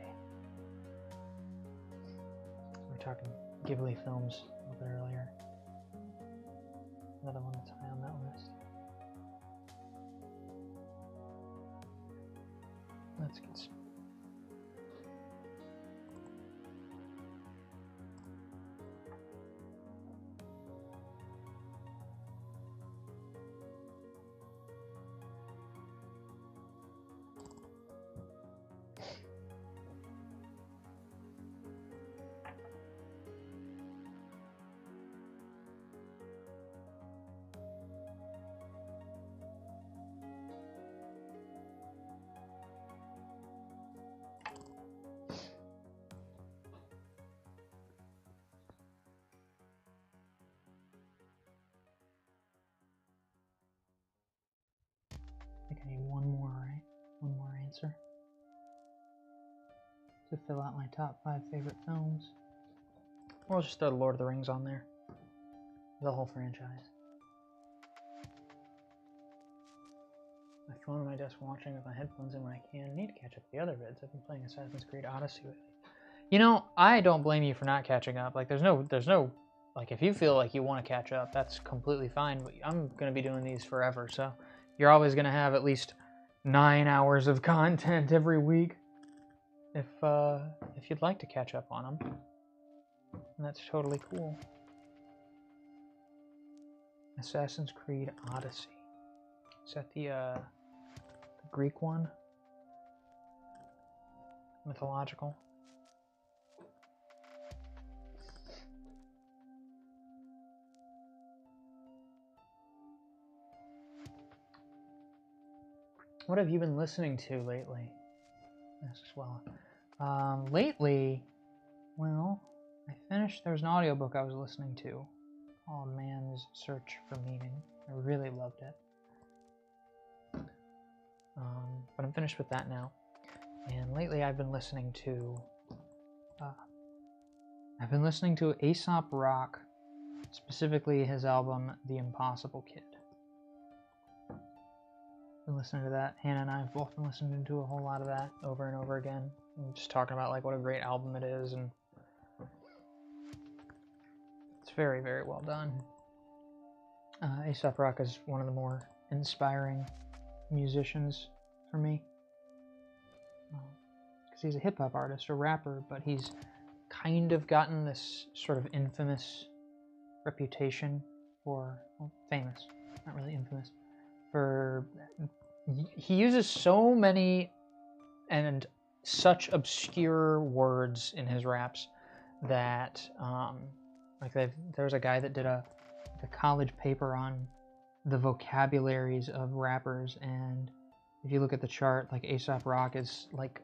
A: We were talking Ghibli films a little bit earlier. Another one that's high on that list. Let's get some. I think I need one more, right? One more answer to fill out my top 5 favorite films. Or I'll just throw the Lord of the Rings on there. The whole franchise. My phone on my desk watching with my headphones in when I can. Need to catch up with the other vids. I've been playing Assassin's Creed Odyssey lately. You know, I don't blame you for not catching up. Like, there's no, like, if you feel like you want to catch up, that's completely fine. But I'm going to be doing these forever, so you're always going to have at least 9 hours of content every week if you'd like to catch up on them. And that's totally cool. Assassin's Creed Odyssey. Is that the Greek one? Mythological? What have you been listening to lately? As well. Lately, well, there was an audiobook I was listening to called Man's Search for Meaning. I really loved it. But I'm finished with that now. And lately I've been listening to Aesop Rock, specifically his album The Impossible Kid. Been listening to that. Hannah and I have both been listening to a whole lot of that over and over again. And just talking about like what a great album it is, and it's very, very well done. Aesop Rock is one of the more inspiring musicians for me. Because he's a hip-hop artist, a rapper, but he's kind of gotten this sort of infamous reputation for, well, famous, not really infamous, for he uses so many and such obscure words in his raps that like there was a guy that did a college paper on the vocabularies of rappers, and if you look at the chart, like Aesop Rock is like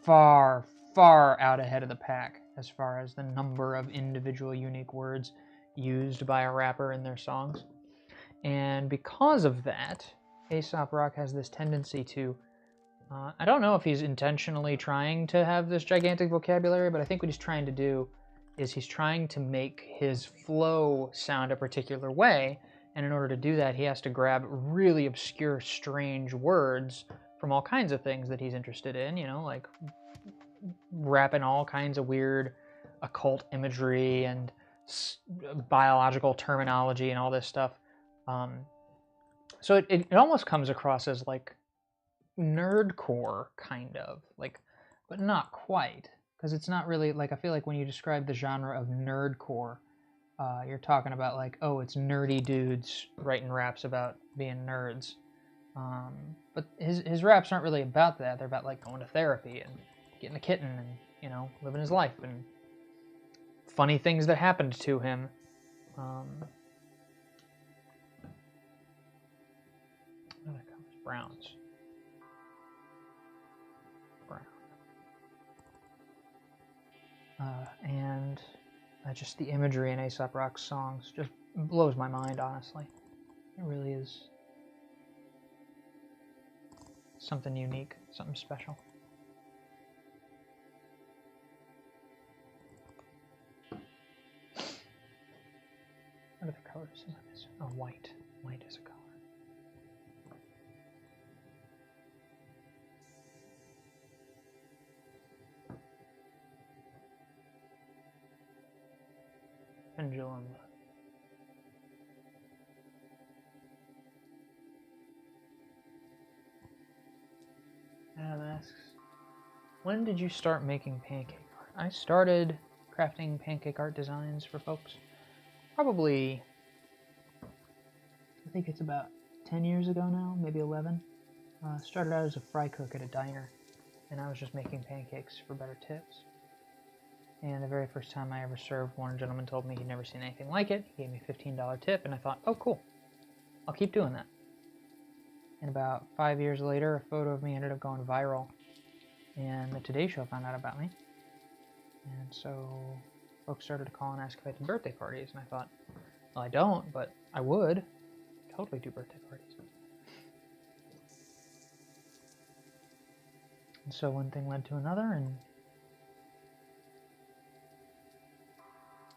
A: far out ahead of the pack as far as the number of individual unique words used by a rapper in their songs. And because of that, Aesop Rock has this tendency to, I don't know if he's intentionally trying to have this gigantic vocabulary, but I think what he's trying to do is he's trying to make his flow sound a particular way, and in order to do that, he has to grab really obscure, strange words from all kinds of things that he's interested in, you know, like rapping all kinds of weird occult imagery and biological terminology and all this stuff. So it almost comes across as like nerdcore, kind of, like, but not quite, because it's not really, like, I feel like when you describe the genre of nerdcore, you're talking about like, oh, it's nerdy dudes writing raps about being nerds. But his raps aren't really about that. They're about like going to therapy and getting a kitten and, you know, living his life and funny things that happened to him. Browns. Brown. And just the imagery in A$AP Rock's songs just blows my mind, honestly. It really is something unique, something special. What are the colors in this? Oh, white. White is a color. Pendulum. Adam asks, when did you start making pancake art? I started crafting pancake art designs for folks probably, I think it's about 10 years ago now, maybe 11. Started out as a fry cook at a diner, and I was just making pancakes for better tips. And the very first time I ever served, one gentleman told me he'd never seen anything like it. He gave me a $15 tip, and I thought, oh, cool. I'll keep doing that. And about 5 years later, a photo of me ended up going viral, and the Today Show found out about me. And so folks started to call and ask if I did birthday parties, and I thought, well, I don't, but I would totally do birthday parties. And so one thing led to another, and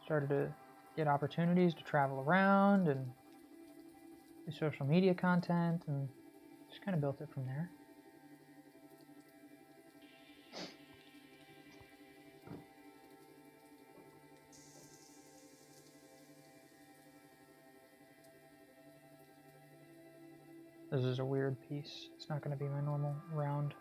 A: started to get opportunities to travel around and do social media content, and just kind of built it from there. This is a weird piece. It's not going to be my normal round.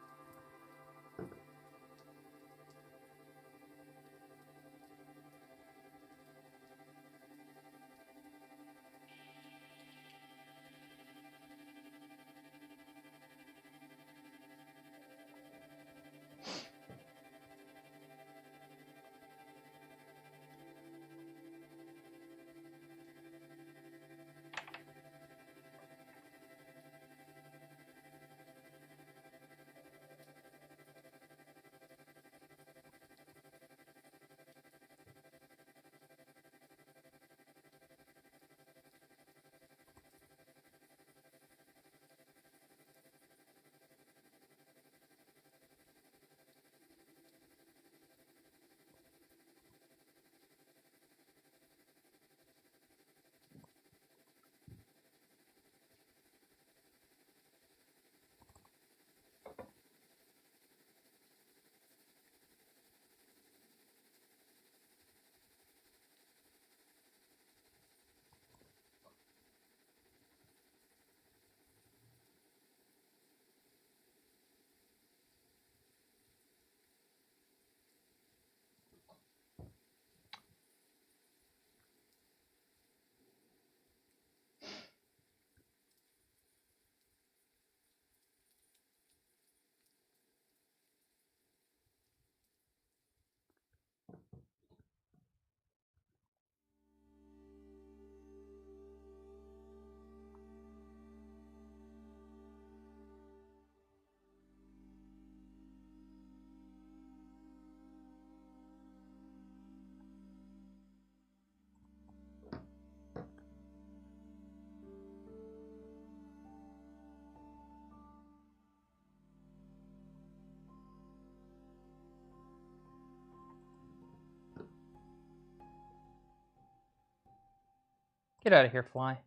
A: Get out of here, fly.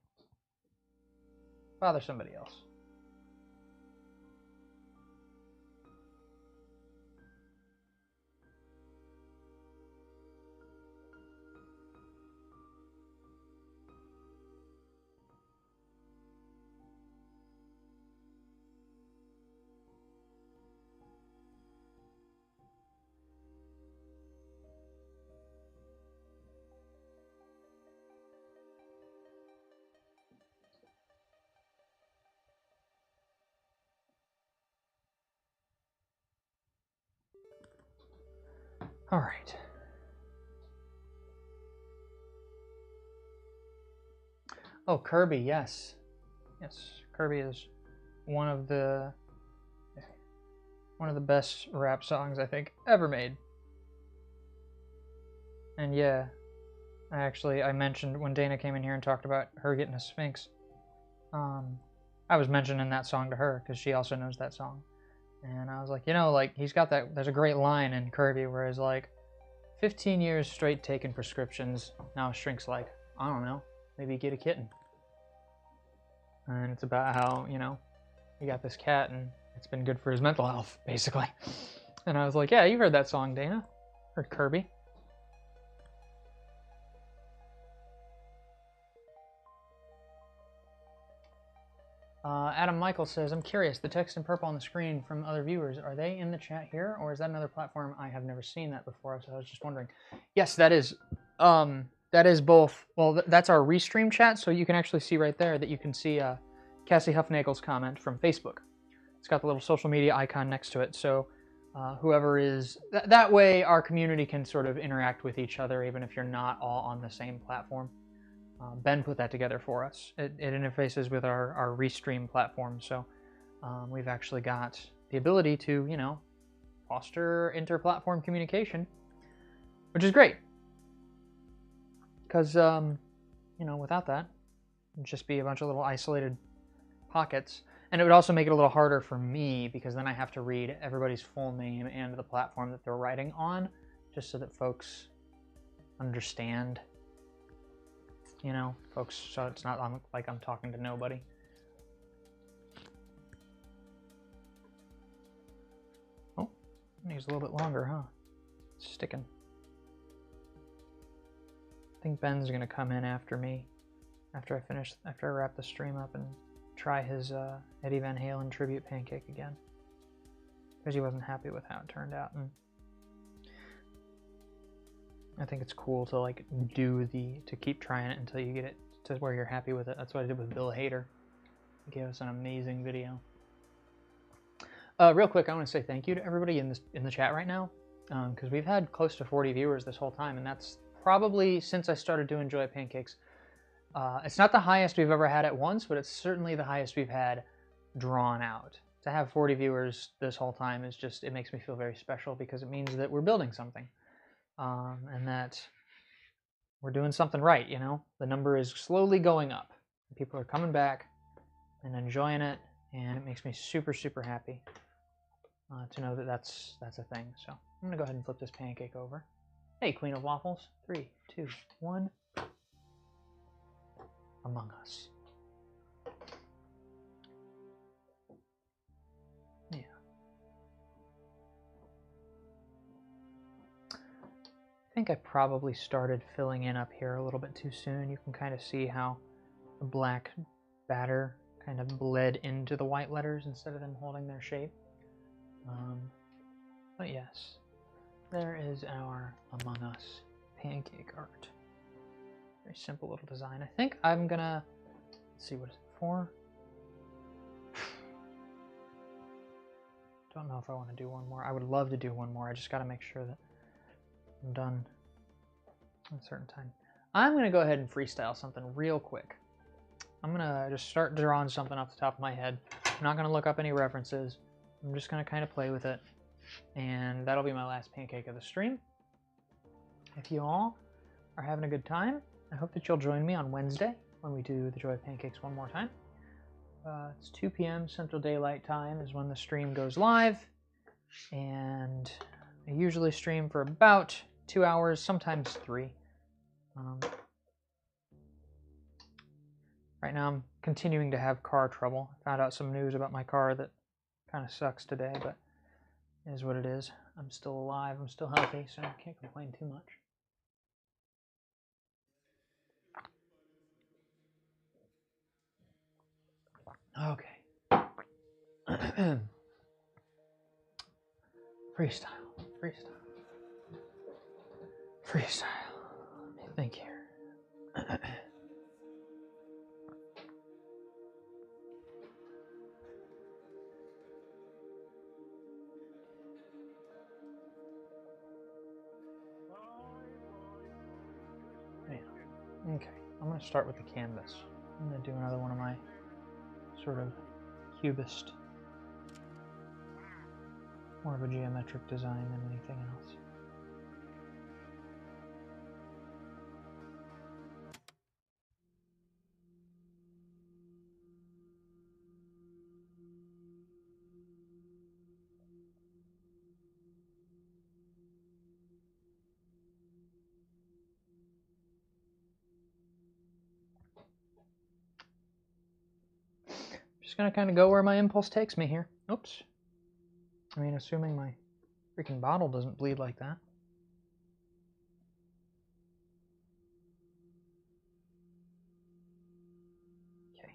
A: Bother somebody else. All right. Oh, Kirby, yes. Yes, Kirby is one of the best rap songs I think ever made. And yeah, I mentioned when Dana came in here and talked about her getting a Sphinx. I was mentioning that song to her because she also knows that song. And I was like, you know, like, he's got that, there's a great line in Kirby where he's like, 15 years straight taking prescriptions, now Shrink's like, I don't know, maybe get a kitten. And it's about how, you know, he got this cat and it's been good for his mental health, basically. And I was like, yeah, you heard that song, Dana. Heard Kirby. Adam Michael says, I'm curious, the text in purple on the screen from other viewers, are they in the chat here, or is that another platform? I have never seen that before, so I was just wondering. Yes, that is both. Well, that's our restream chat, so you can actually see right there that you can see Cassie Huffnagel's comment from Facebook. It's got the little social media icon next to it, so whoever is... that way our community can sort of interact with each other, even if you're not all on the same platform. Ben put that together for us. It interfaces with our Restream platform, so we've actually got the ability to, you know, foster inter-platform communication, which is great. Because, you know, without that, it'd just be a bunch of little isolated pockets. And it would also make it a little harder for me, because then I have to read everybody's full name and the platform that they're writing on, just so that folks understand. You know, folks, so it's not like I'm talking to nobody. Oh, needs a little bit longer, huh? It's sticking. I think Ben's gonna come in after me, after I wrap the stream up and try his Eddie Van Halen tribute pancake again, because he wasn't happy with how it turned out, and I think it's cool to like to keep trying it until you get it to where you're happy with it. That's what I did with Bill Hader. He gave us an amazing video. Real quick, I want to say thank you to everybody in the chat right now, because we've had close to 40 viewers this whole time, and that's probably since I started doing Joy Pancakes. It's not the highest we've ever had at once, but it's certainly the highest we've had drawn out. To have 40 viewers this whole time is just, it makes me feel very special, because it means that we're building something. And that we're doing something right, you know? The number is slowly going up. People are coming back and enjoying it, and it makes me super, super happy to know that that's a thing. So I'm going to go ahead and flip this pancake over. Hey, Queen of Waffles. 3, 2, 1. Among Us. Yeah. I think I probably started filling in up here a little bit too soon. You can kind of see how the black batter kind of bled into the white letters instead of them holding their shape. But yes, there is our Among Us pancake art. Very simple little design. I think I'm gonna, let's see, what is it for? Don't know if I want to do one more. I would love to do one more. I just got to make sure that I'm done at a certain time. I'm going to go ahead and freestyle something real quick. I'm going to just start drawing something off the top of my head. I'm not going to look up any references. I'm just going to kind of play with it. And that'll be my last pancake of the stream. If you all are having a good time, I hope that you'll join me on Wednesday when we do the Joy of Pancakes one more time. It's 2 p.m. Central Daylight Time is when the stream goes live. And I usually stream for about 2 hours, sometimes 3. Right now I'm continuing to have car trouble. I found out some news about my car that kind of sucks today, but it is what it is. I'm still alive, I'm still healthy, so I can't complain too much. Okay. Freestyle. Let me think here. going to start with the canvas. I'm going to do another one of my sort of cubist, more of a geometric design than anything else. Just gonna kind of go where my impulse takes me here. Oops. I mean, assuming my freaking bottle doesn't bleed like that. Okay.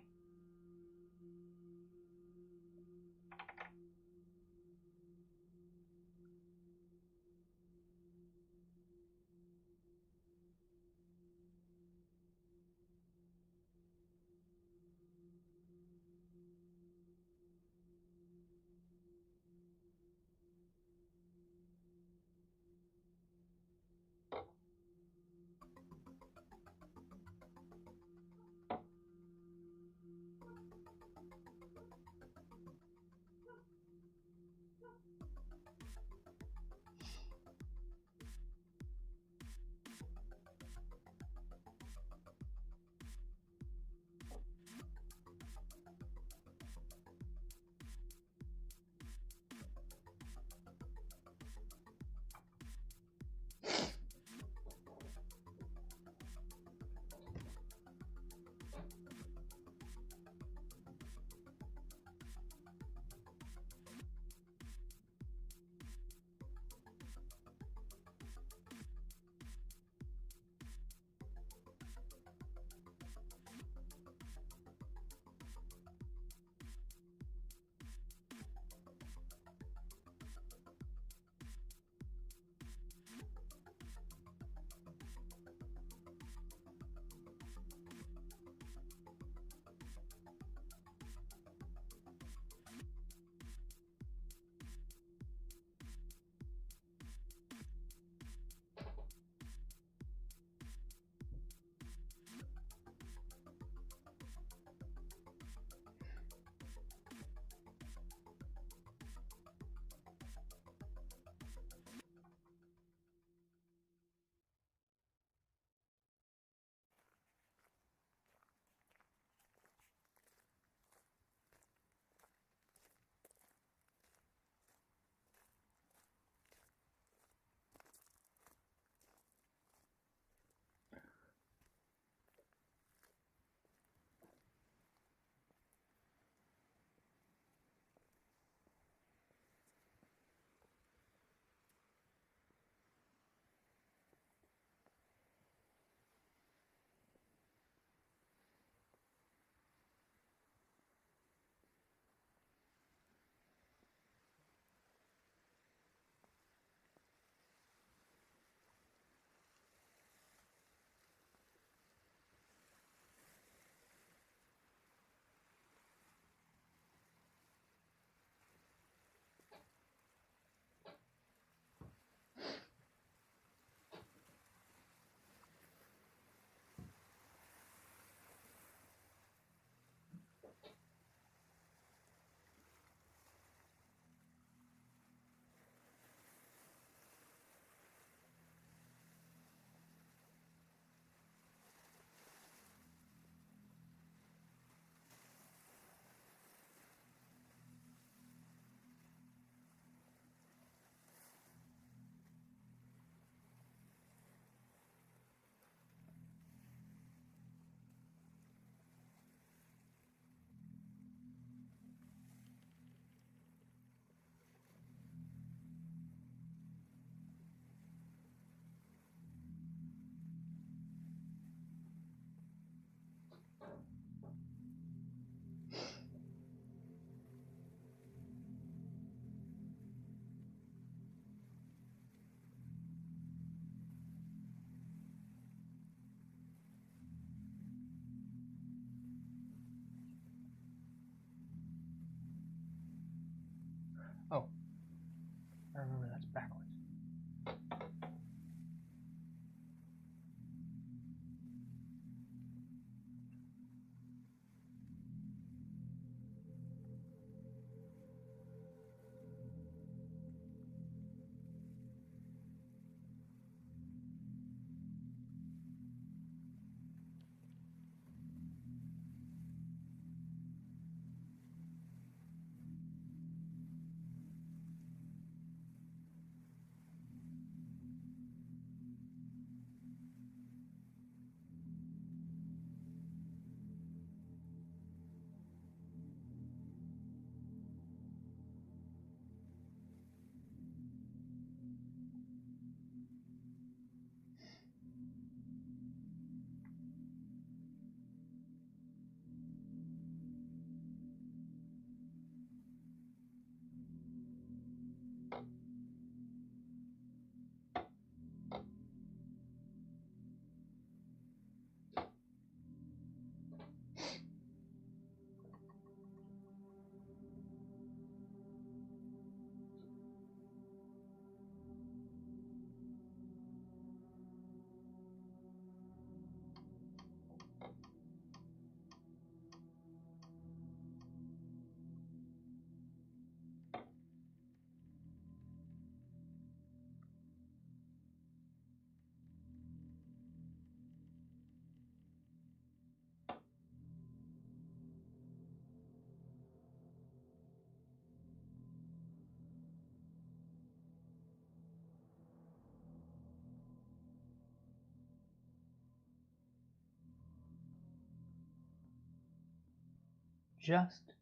A: just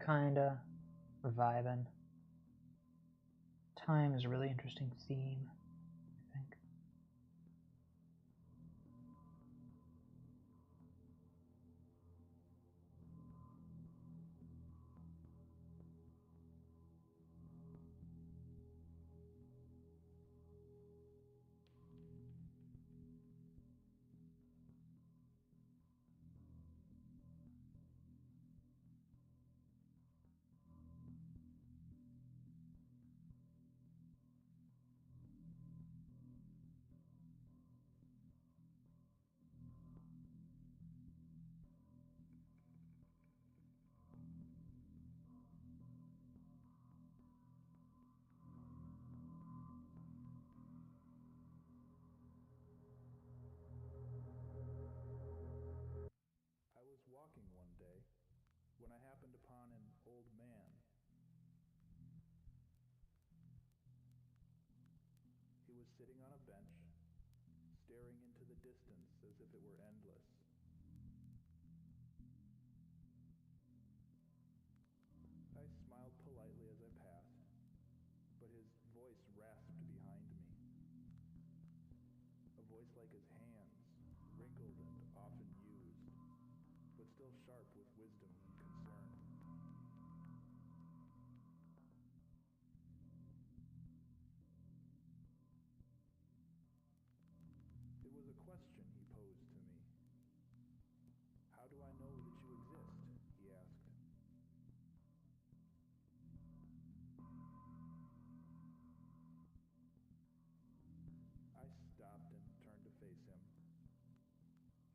A: kinda vibing. Time is a really interesting theme, I think.
C: I was walking one day when I happened upon an old man. He was sitting on a bench, staring into the distance as if it were endless. I smiled politely as I passed, but his voice rasped behind me. A voice like his hands, wrinkled and often used, but still sharp with wisdom and concern. It was a question he posed to me. How do I know that you exist? He asked. I stopped and turned to face him.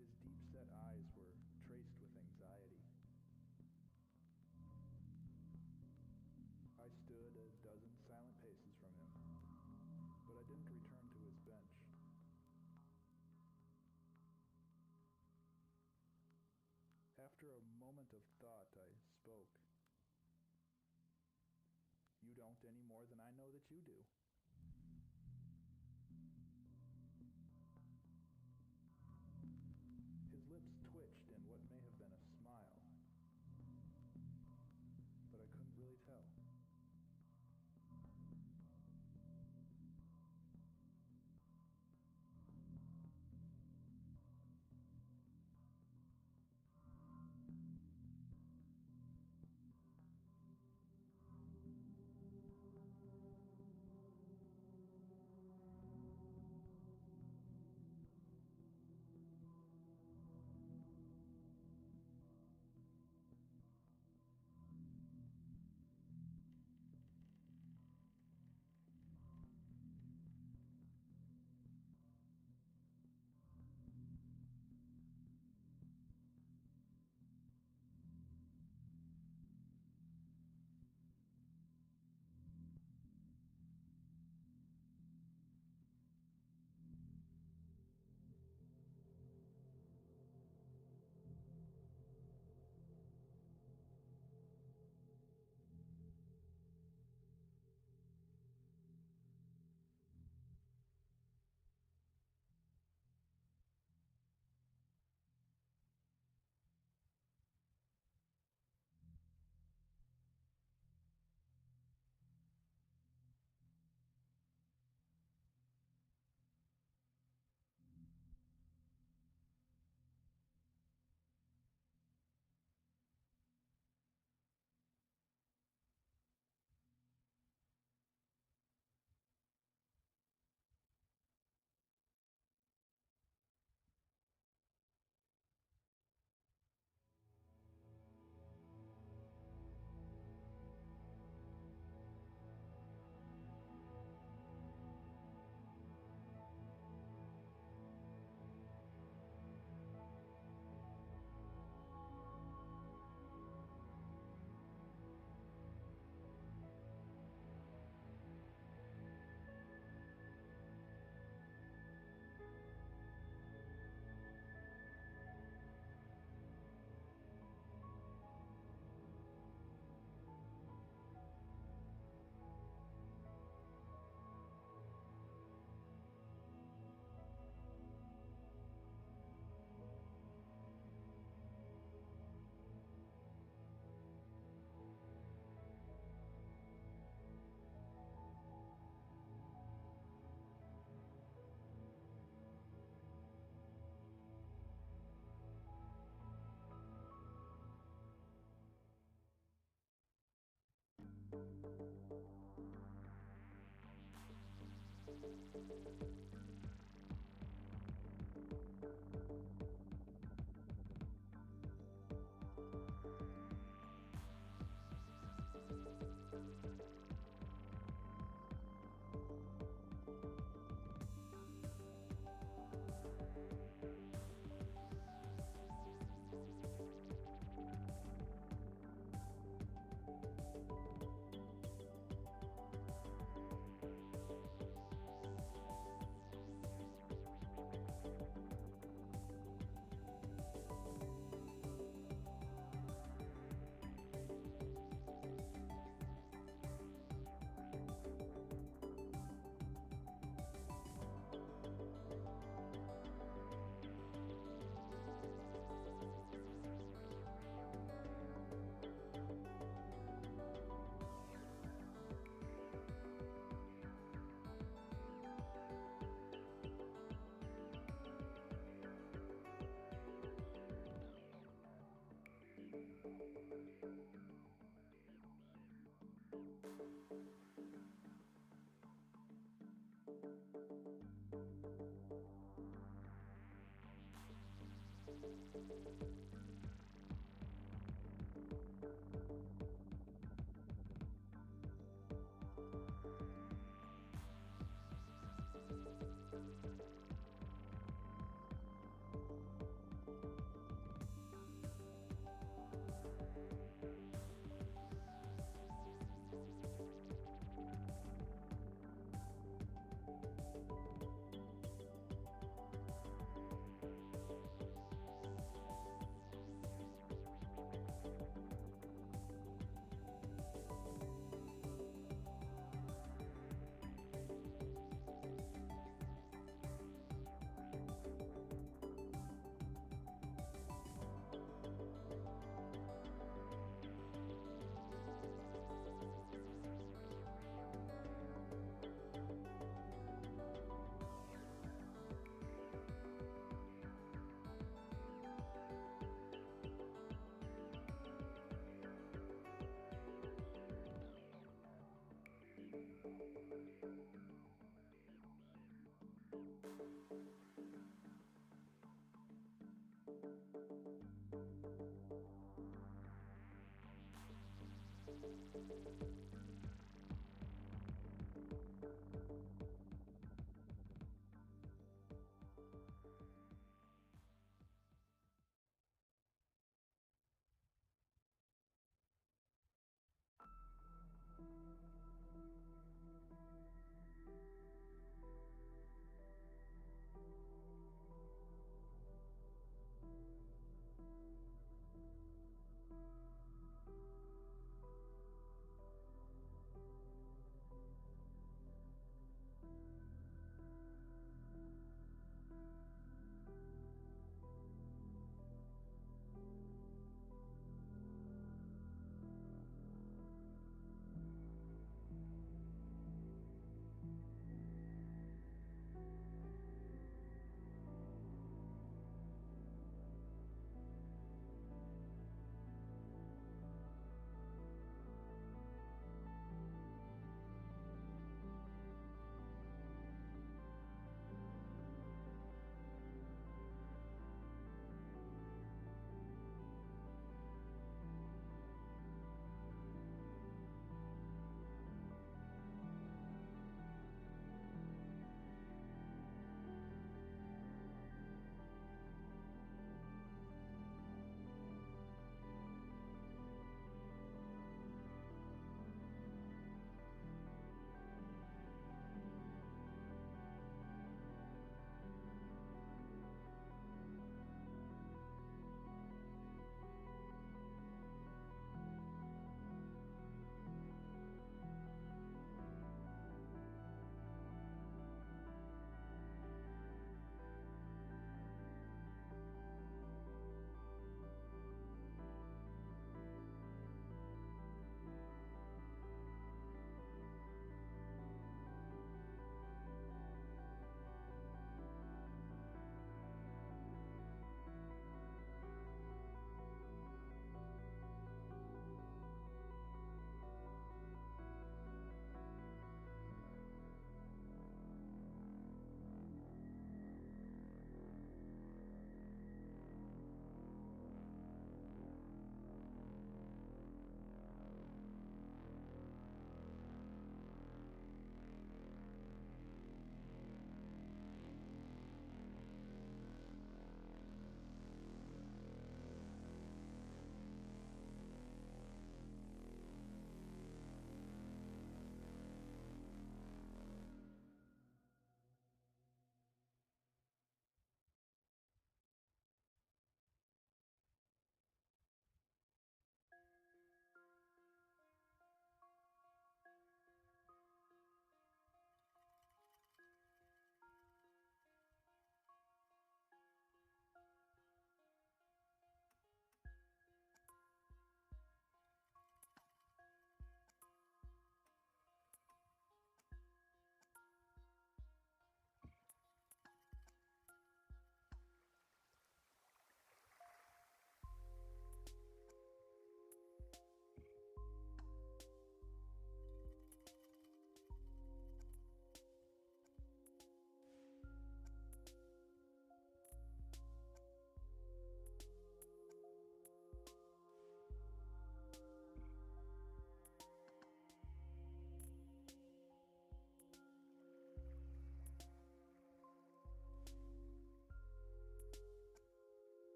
C: His deep-set eyes were traced with anxiety. I stood a dozen silent paces from him, but I didn't return to his bench. After a moment of thought, I spoke. You don't any more than I know that you do. His lips twitched in what may have been a smile, but I couldn't really tell.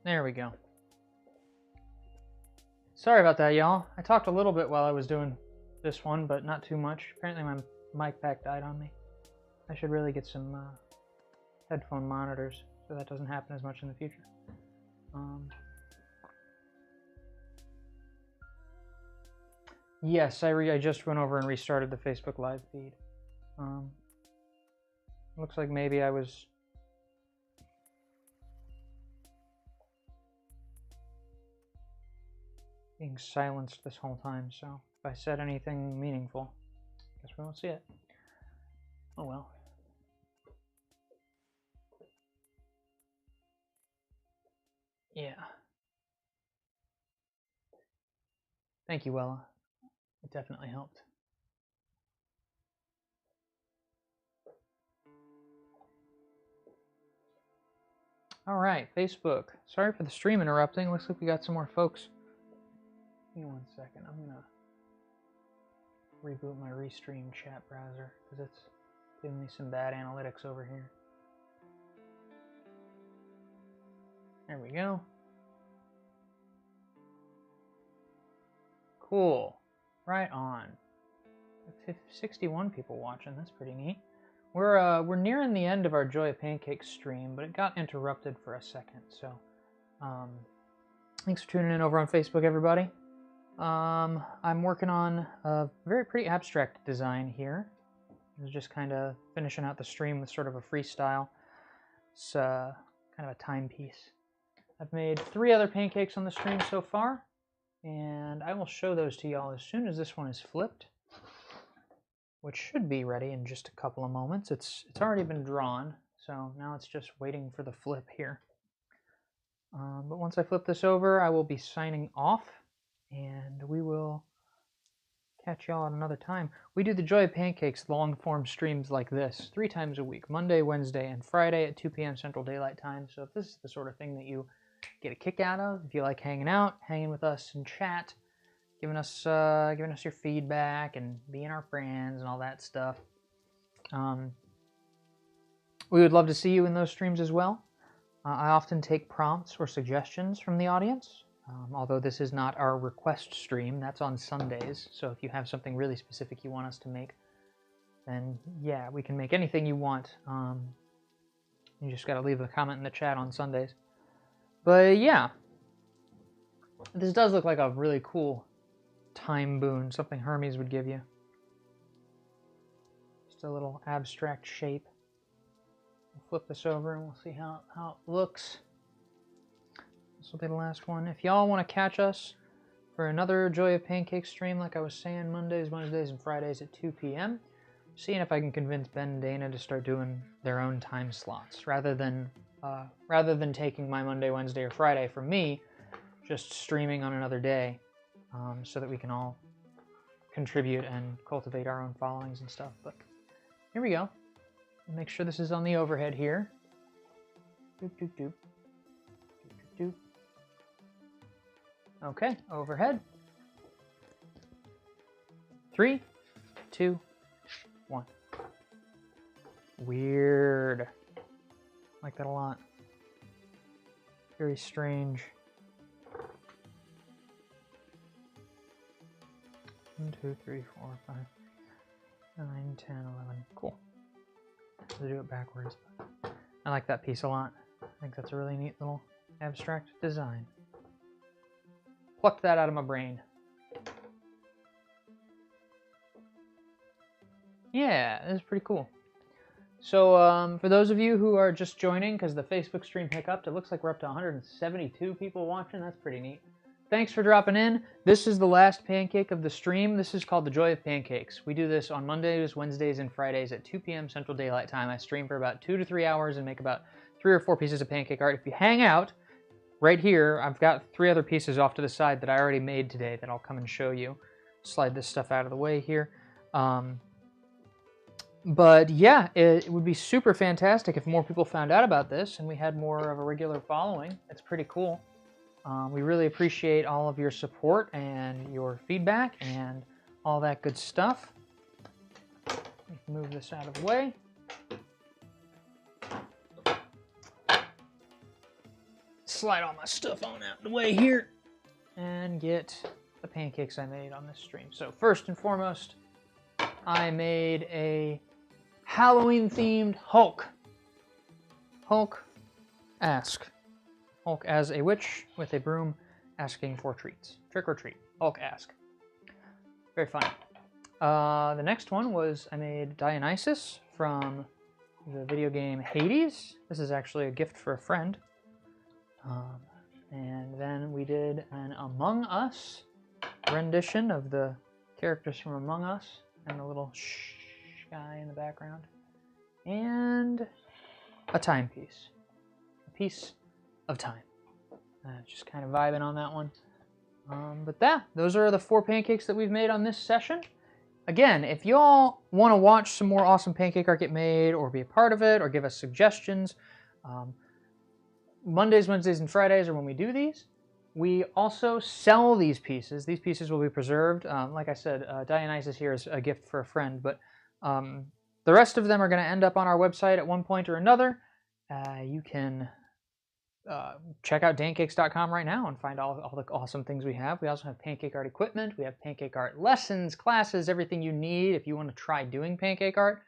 A: There we go. Sorry about that, y'all. I talked a little bit while I was doing this one, but not too much. Apparently my mic pack died on me. I should really get some headphone monitors so that doesn't happen as much in the future. Yes, I just went over and restarted the Facebook Live feed. Looks like maybe I was being silenced this whole time, so if I said anything meaningful, I guess we won't see it. Oh well. Yeah. Thank you, Wella. It definitely helped. All right, Facebook. Sorry for the stream interrupting. Looks like we got some more folks. Give me 1 second. I'm gonna reboot my Restream chat browser because it's giving me some bad analytics over here. There we go. Cool. Right on. 61 people watching. That's pretty neat. We're nearing the end of our Joy of Pancakes stream, but it got interrupted for a second. So, thanks for tuning in over on Facebook, everybody. I'm working on a very pretty abstract design here. I was just kind of finishing out the stream with sort of a freestyle. It's kind of a timepiece. I've made 3 other pancakes on the stream so far, and I will show those to y'all as soon as this one is flipped, which should be ready in just a couple of moments. It's already been drawn, so now it's just waiting for the flip here. But once I flip this over, I will be signing off, and we will catch y'all at another time. We do the Joy of Pancakes long-form streams like this 3 times a week, Monday, Wednesday, and Friday at 2 p.m. Central Daylight Time. So if this is the sort of thing that you get a kick out of, if you like hanging out, hanging with us in chat, giving us your feedback and being our friends and all that stuff, we would love to see you in those streams as well. I often take prompts or suggestions from the audience, although this is not our request stream. That's on Sundays, so if you have something really specific you want us to make, then yeah, we can make anything you want. You just got to leave a comment in the chat on Sundays. But yeah, this does look like a really cool time boon, something Hermes would give you. Just a little abstract shape. We'll flip this over and we'll see how it looks. This will be the last one. If y'all want to catch us for another Joy of Pancakes stream, like I was saying, Mondays, Wednesdays, and Fridays at 2 p.m., seeing if I can convince Ben and Dana to start doing their own time slots rather than taking my Monday, Wednesday, or Friday from me, just streaming on another day, so that we can all contribute and cultivate our own followings and stuff. But here we go. Make sure this is on the overhead here. Doop, doop, doop. Doop, doop, doop. Okay, overhead. 3, 2, 1. Weird. Like that a lot. Very strange. 1, 2, 3, 4, 5, 9, 10, 11. Cool. I'll do it backwards. But I like that piece a lot. I think that's a really neat little abstract design. Plucked that out of my brain. Yeah, this is pretty cool. So for those of you who are just joining because the Facebook stream hiccuped, it looks like we're up to 172 people watching. That's pretty neat. Thanks for dropping in. This is the last pancake of the stream. This is called the Joy of Pancakes. We do this on Mondays, Wednesdays, and Fridays at 2 p.m. Central Daylight Time. I stream for about 2 to 3 hours and make about 3 or 4 pieces of pancake art. If you hang out right here, I've got 3 other pieces off to the side that I already made today that I'll come and show you. Slide this stuff out of the way here. But yeah, it would be super fantastic if more people found out about this and we had more of a regular following. It's pretty cool. We really appreciate all of your support and your feedback and all that good stuff. Move this out of the way. slide all my stuff on out of the way here and get the pancakes I made on this stream. So first and foremost, I made a Halloween-themed Hulk. Hulk ask. Hulk as a witch with a broom asking for treats. Trick or treat. Hulk ask. Very funny. The next one was I made Dionysus from the video game Hades. This is actually a gift for a friend. And then we did an Among Us rendition of the characters from Among Us and a little shh guy in the background. And a timepiece. A piece of time. Just kind of vibing on that one. But yeah, those are the 4 pancakes that we've made on this session. Again, if y'all want to watch some more awesome pancake art get made, or be a part of it, or give us suggestions, Mondays, Wednesdays, and Fridays are when we do these. We also sell these pieces. These pieces will be preserved. Like I said, Dionysus here is a gift for a friend, but the rest of them are going to end up on our website at one point or another. You can check out Dancakes.com right now and find all the awesome things we have. We also have pancake art equipment. We have pancake art lessons, classes, everything you need if you want to try doing pancake art.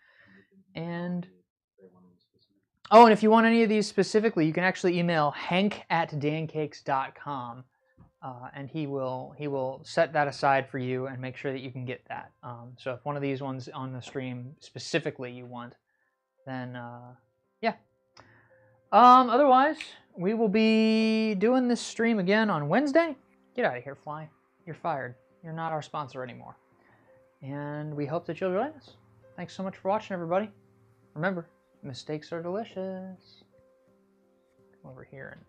A: And oh, and if you want any of these specifically, you can actually email hank@dancakes.com, and he will set that aside for you and make sure that you can get that. So if one of these ones on the stream specifically you want, then yeah. Otherwise, we will be doing this stream again on Wednesday. Get out of here, Fly. You're fired. You're not our sponsor anymore. And we hope that you'll join us. Thanks so much for watching, everybody. Remember, mistakes are delicious. Come over here and